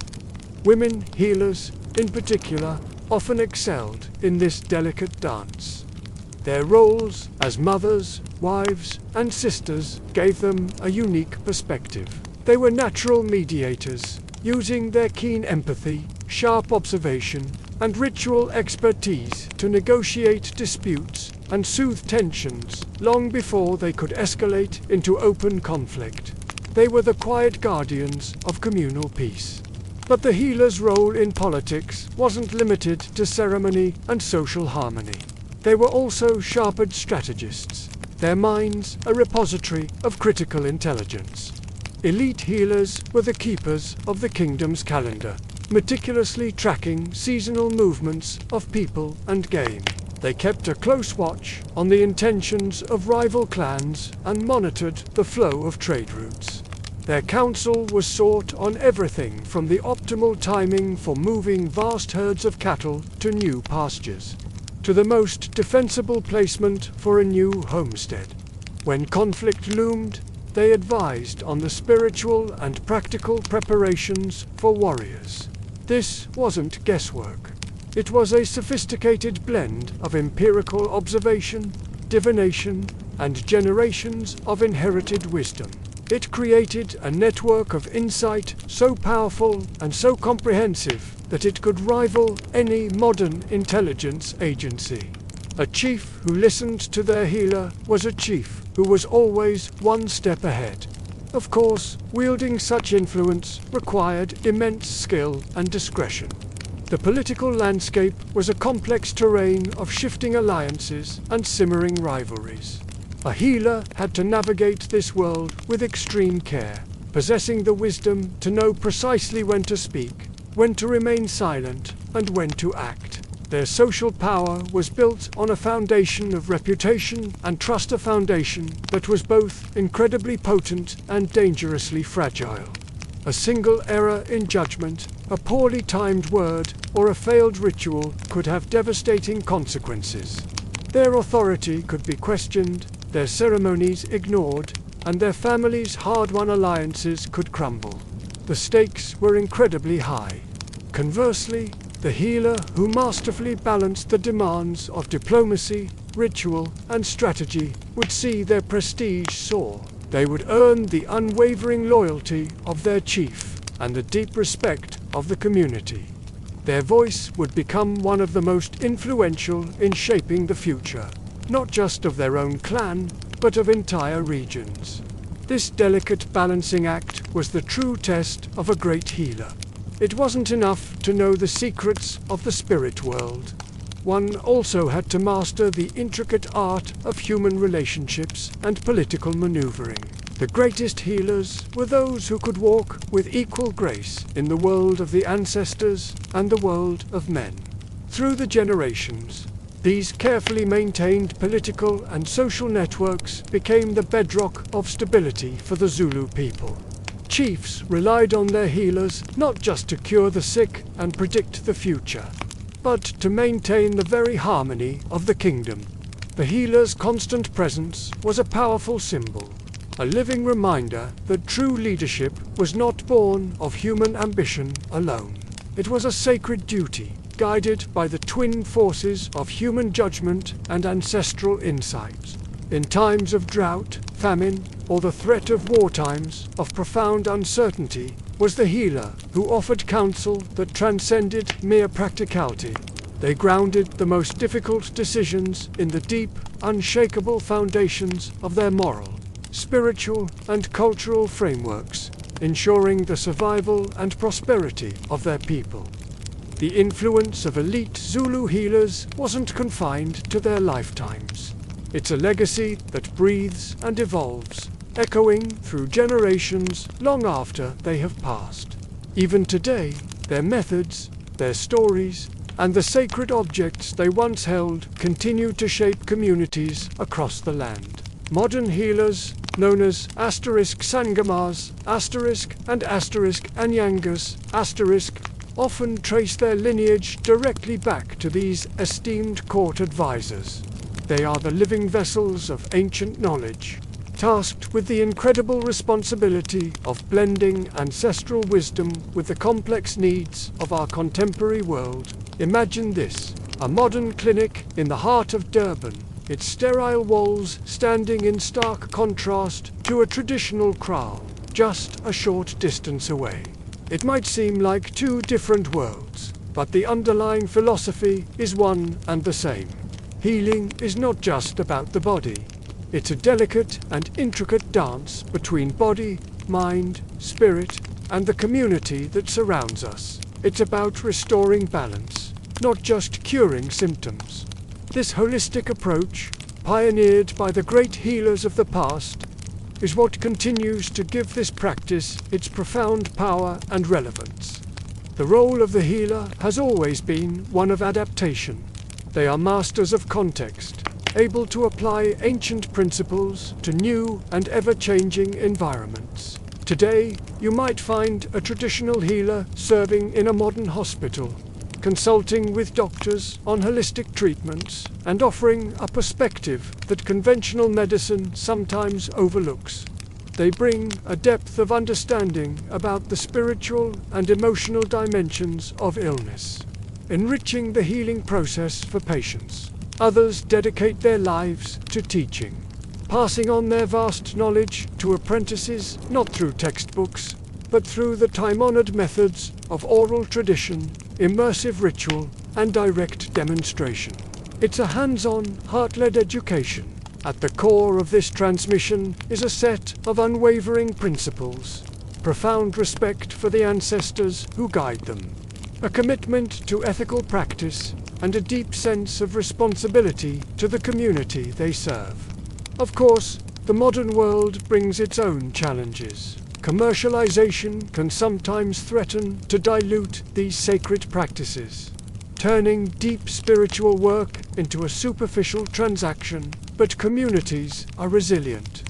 Women healers, in particular, often excelled in this delicate dance. Their roles as mothers, wives, and sisters gave them a unique perspective. They were natural mediators, using their keen empathy, sharp observation, and ritual expertise to negotiate disputes and soothe tensions long before they could escalate into open conflict. They were the quiet guardians of communal peace. But the healer's role in politics wasn't limited to ceremony and social harmony. They were also sharpened strategists, their minds a repository of critical intelligence. Elite healers were the keepers of the kingdom's calendar, meticulously tracking seasonal movements of people and game. They kept a close watch on the intentions of rival clans and monitored the flow of trade routes. Their counsel was sought on everything from the optimal timing for moving vast herds of cattle to new pastures, to the most defensible placement for a new homestead. When conflict loomed, they advised on the spiritual and practical preparations for warriors. This wasn't guesswork. It was a sophisticated blend of empirical observation, divination, and generations of inherited wisdom. It created a network of insight so powerful and so comprehensive that it could rival any modern intelligence agency. A chief who listened to their healer was a chief who was always one step ahead. Of course, wielding such influence required immense skill and discretion. The political landscape was a complex terrain of shifting alliances and simmering rivalries. A healer had to navigate this world with extreme care, possessing the wisdom to know precisely when to speak, when to remain silent, and when to act. Their social power was built on a foundation of reputation and trust, a foundation that was both incredibly potent and dangerously fragile. A single error in judgment, a poorly timed word, or a failed ritual could have devastating consequences. Their authority could be questioned, their ceremonies ignored, and their families' hard-won alliances could crumble. The stakes were incredibly high. Conversely, the healer who masterfully balanced the demands of diplomacy, ritual, and strategy would see their prestige soar. They would earn the unwavering loyalty of their chief and the deep respect of the community. Their voice would become one of the most influential in shaping the future, not just of their own clan, but of entire regions. This delicate balancing act was the true test of a great healer. It wasn't enough to know the secrets of the spirit world. One also had to master the intricate art of human relationships and political maneuvering. The greatest healers were those who could walk with equal grace in the world of the ancestors and the world of men. Through the generations, these carefully maintained political and social networks became the bedrock of stability for the Zulu people. Chiefs relied on their healers not just to cure the sick and predict the future, but to maintain the very harmony of the kingdom. The healer's constant presence was a powerful symbol, a living reminder that true leadership was not born of human ambition alone. It was a sacred duty, guided by the twin forces of human judgment and ancestral insight. In times of drought, famine, or the threat of war times of profound uncertainty, was the healer who offered counsel that transcended mere practicality. They grounded the most difficult decisions in the deep, unshakable foundations of their moral, spiritual, and cultural frameworks, ensuring the survival and prosperity of their people. The influence of elite Zulu healers wasn't confined to their lifetimes. It's a legacy that breathes and evolves, echoing through generations long after they have passed. Even today, their methods, their stories, and the sacred objects they once held continue to shape communities across the land. Modern healers, known as *Sangamas, and *Anyangas, often trace their lineage directly back to these esteemed court advisors. They are the living vessels of ancient knowledge, tasked with the incredible responsibility of blending ancestral wisdom with the complex needs of our contemporary world. Imagine this, a modern clinic in the heart of Durban, its sterile walls standing in stark contrast to a traditional kraal, just a short distance away. It might seem like two different worlds, but the underlying philosophy is one and the same. Healing is not just about the body. It's a delicate and intricate dance between body, mind, spirit, and the community that surrounds us. It's about restoring balance, not just curing symptoms. This holistic approach, pioneered by the great healers of the past, is what continues to give this practice its profound power and relevance. The role of the healer has always been one of adaptation. They are masters of context, able to apply ancient principles to new and ever-changing environments. Today, you might find a traditional healer serving in a modern hospital, consulting with doctors on holistic treatments, and offering a perspective that conventional medicine sometimes overlooks. They bring a depth of understanding about the spiritual and emotional dimensions of illness, enriching the healing process for patients. Others dedicate their lives to teaching, passing on their vast knowledge to apprentices not through textbooks, but through the time-honored methods of oral tradition, immersive ritual, and direct demonstration. It's a hands-on, heart-led education. At the core of this transmission is a set of unwavering principles, profound respect for the ancestors who guide them, a commitment to ethical practice, and a deep sense of responsibility to the community they serve. Of course, the modern world brings its own challenges. Commercialization can sometimes threaten to dilute these sacred practices, turning deep spiritual work into a superficial transaction, but communities are resilient.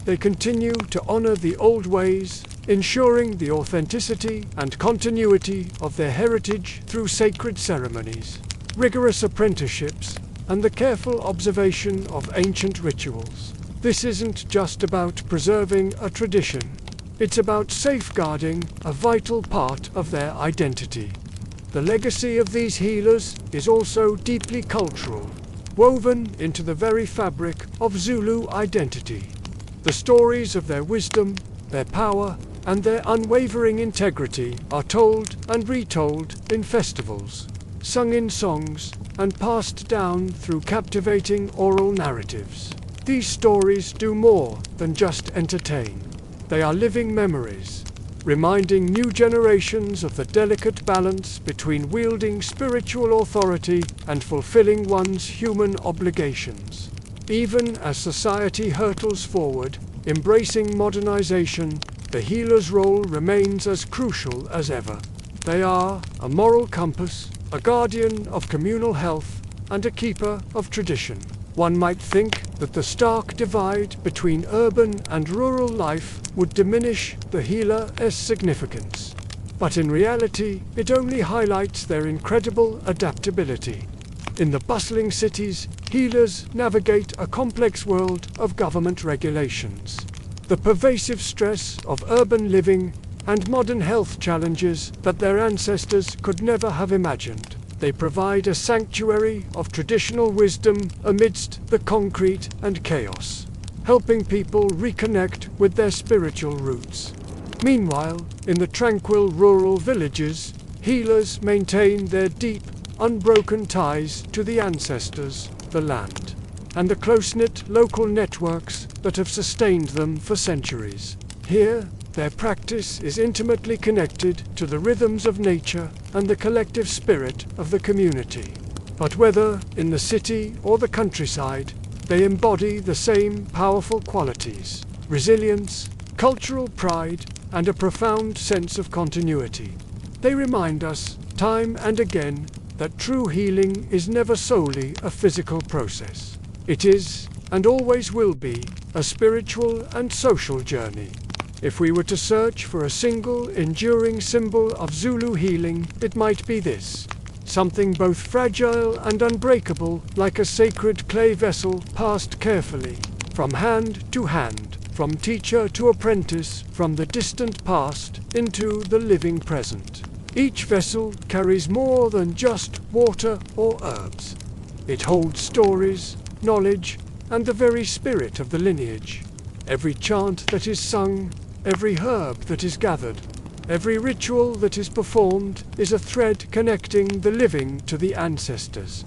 They continue to honor the old ways, ensuring the authenticity and continuity of their heritage through sacred ceremonies, rigorous apprenticeships, and the careful observation of ancient rituals. This isn't just about preserving a tradition. It's about safeguarding a vital part of their identity. The legacy of these healers is also deeply cultural, woven into the very fabric of Zulu identity. The stories of their wisdom, their power, and their unwavering integrity are told and retold in festivals, sung in songs, and passed down through captivating oral narratives. These stories do more than just entertain. They are living memories, reminding new generations of the delicate balance between wielding spiritual authority and fulfilling one's human obligations. Even as society hurtles forward, embracing modernization, the healer's role remains as crucial as ever. They are a moral compass, a guardian of communal health, and a keeper of tradition. One might think that the stark divide between urban and rural life would diminish the healer's significance. But in reality, it only highlights their incredible adaptability. In the bustling cities, healers navigate a complex world of government regulations. The pervasive stress of urban living and modern health challenges that their ancestors could never have imagined. They provide a sanctuary of traditional wisdom amidst the concrete and chaos, helping people reconnect with their spiritual roots. Meanwhile, in the tranquil rural villages, healers maintain their deep, unbroken ties to the ancestors, the land, and the close-knit local networks that have sustained them for centuries. Here, their practice is intimately connected to the rhythms of nature and the collective spirit of the community. But whether in the city or the countryside, they embody the same powerful qualities: resilience, cultural pride, and a profound sense of continuity. They remind us, time and again, that true healing is never solely a physical process. It is, and always will be, a spiritual and social journey. If we were to search for a single, enduring symbol of Zulu healing, it might be this. Something both fragile and unbreakable, like a sacred clay vessel passed carefully, from hand to hand, from teacher to apprentice, from the distant past into the living present. Each vessel carries more than just water or herbs. It holds stories, knowledge, and the very spirit of the lineage. Every chant that is sung, every herb that is gathered, every ritual that is performed is a thread connecting the living to the ancestors,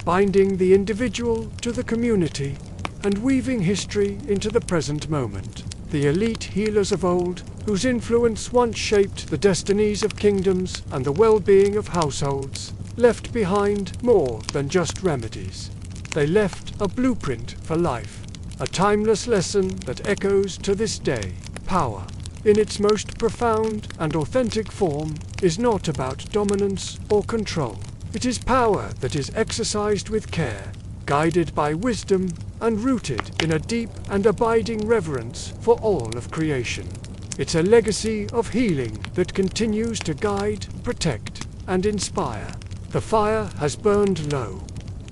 binding the individual to the community, and weaving history into the present moment. The elite healers of old, whose influence once shaped the destinies of kingdoms and the well-being of households, left behind more than just remedies. They left a blueprint for life, a timeless lesson that echoes to this day. Power, in its most profound and authentic form, is not about dominance or control. It is power that is exercised with care, guided by wisdom, and rooted in a deep and abiding reverence for all of creation. It's a legacy of healing that continues to guide, protect, and inspire. The fire has burned low.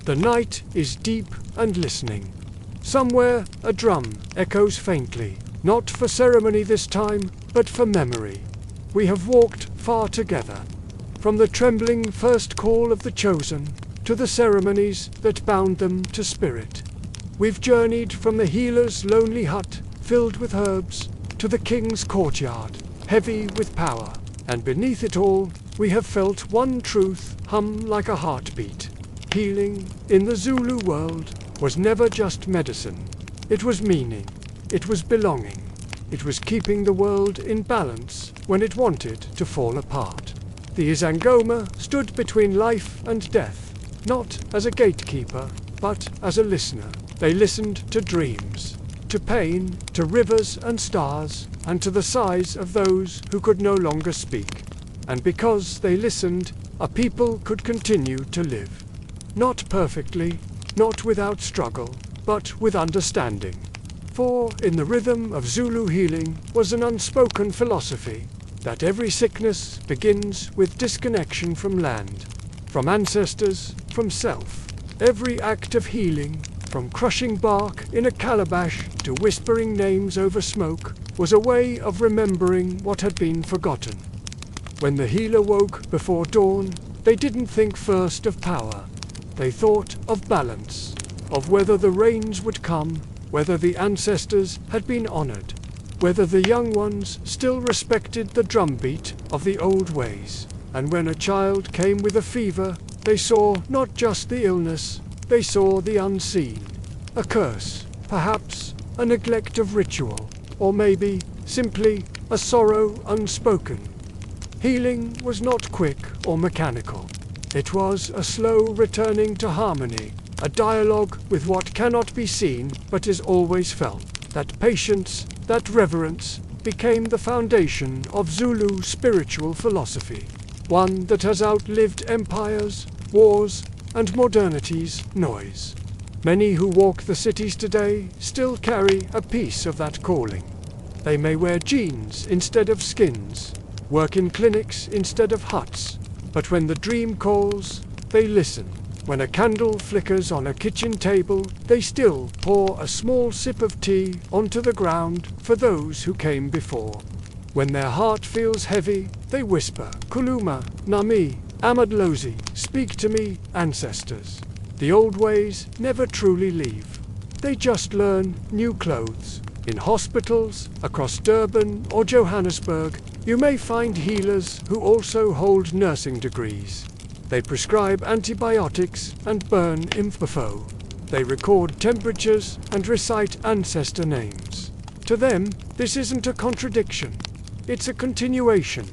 The night is deep and listening. Somewhere a drum echoes faintly, not for ceremony this time, but for memory. We have walked far together, from the trembling first call of the chosen to the ceremonies that bound them to spirit. We've journeyed from the healer's lonely hut, filled with herbs, to the king's courtyard, heavy with power. And beneath it all, we have felt one truth hum like a heartbeat. Healing, in the Zulu world, was never just medicine. It was meaning. It was belonging. It was keeping the world in balance when it wanted to fall apart. The Izangoma stood between life and death, not as a gatekeeper, but as a listener. They listened to dreams, to pain, to rivers and stars, and to the sighs of those who could no longer speak. And because they listened, a people could continue to live. Not perfectly, not without struggle, but with understanding. For in the rhythm of Zulu healing was an unspoken philosophy that every sickness begins with disconnection from land, from ancestors, from self. Every act of healing, from crushing bark in a calabash to whispering names over smoke, was a way of remembering what had been forgotten. When the healer woke before dawn, they didn't think first of power. They thought of balance, of whether the rains would come, whether the ancestors had been honored, whether the young ones still respected the drumbeat of the old ways. And when a child came with a fever, they saw not just the illness, they saw the unseen. A curse, perhaps a neglect of ritual, or maybe simply a sorrow unspoken. Healing was not quick or mechanical. It was a slow returning to harmony, a dialogue with what cannot be seen but is always felt. That patience, that reverence, became the foundation of Zulu spiritual philosophy, one that has outlived empires, wars, and modernity's noise. Many who walk the cities today still carry a piece of that calling. They may wear jeans instead of skins, work in clinics instead of huts, but when the dream calls, they listen. When a candle flickers on a kitchen table, they still pour a small sip of tea onto the ground for those who came before. When their heart feels heavy, they whisper, Kuluma, Nami, Amadlozi, speak to me, ancestors. The old ways never truly leave. They just learn new clothes. In hospitals, across Durban or Johannesburg, you may find healers who also hold nursing degrees. They prescribe antibiotics and burn info. They record temperatures and recite ancestor names. To them, this isn't a contradiction. It's a continuation,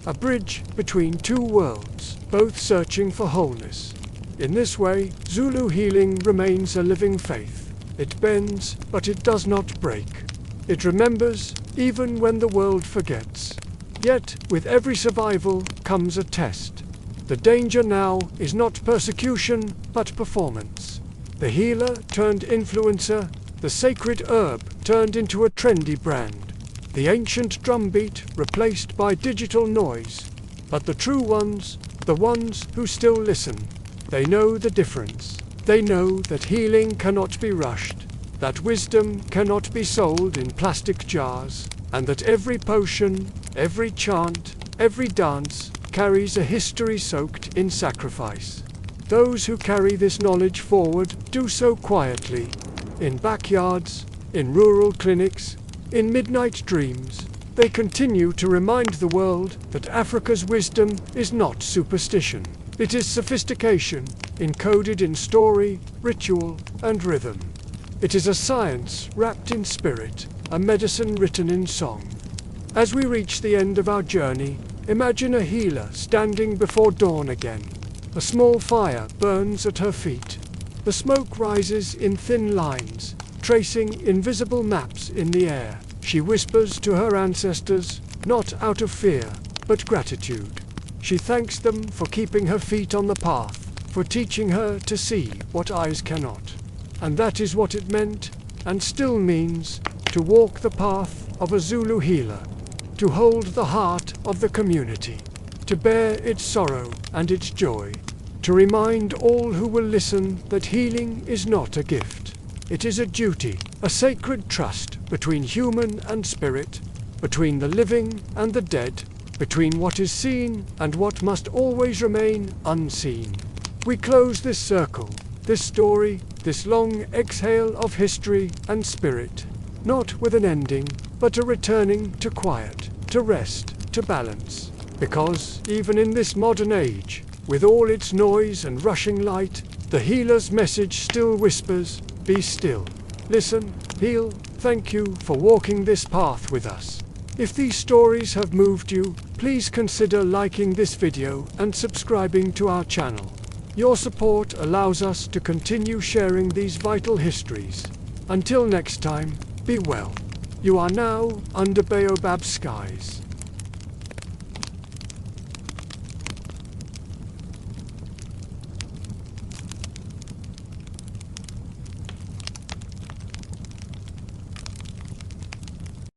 a bridge between two worlds, both searching for wholeness. In this way, Zulu healing remains a living faith. It bends, but it does not break. It remembers, even when the world forgets. Yet, with every survival comes a test. The danger now is not persecution, but performance. The healer turned influencer, the sacred herb turned into a trendy brand. The ancient drumbeat replaced by digital noise. But the true ones, the ones who still listen, they know the difference. They know that healing cannot be rushed, that wisdom cannot be sold in plastic jars, and that every potion, every chant, every dance carries a history soaked in sacrifice. Those who carry this knowledge forward do so quietly, in backyards, in rural clinics, in midnight dreams. They continue to remind the world that Africa's wisdom is not superstition. It is sophistication, encoded in story, ritual, and rhythm. It is a science wrapped in spirit, a medicine written in song. As we reach the end of our journey, imagine a healer standing before dawn again. A small fire burns at her feet. The smoke rises in thin lines, tracing invisible maps in the air. She whispers to her ancestors, not out of fear, but gratitude. She thanks them for keeping her feet on the path, for teaching her to see what eyes cannot. And that is what it meant, and still means, to walk the path of a Zulu healer, to hold the heart of the community, to bear its sorrow and its joy, to remind all who will listen that healing is not a gift. It is a duty, a sacred trust between human and spirit, between the living and the dead, between what is seen and what must always remain unseen. We close this circle, this story, this long exhale of history and spirit, not with an ending, but a returning to quiet, to rest, to balance. Because, even in this modern age, with all its noise and rushing light, the healer's message still whispers, be still. Listen, heal, thank you for walking this path with us. If these stories have moved you, please consider liking this video and subscribing to our channel. Your support allows us to continue sharing these vital histories. Until next time, be well. You are now under Baobab skies.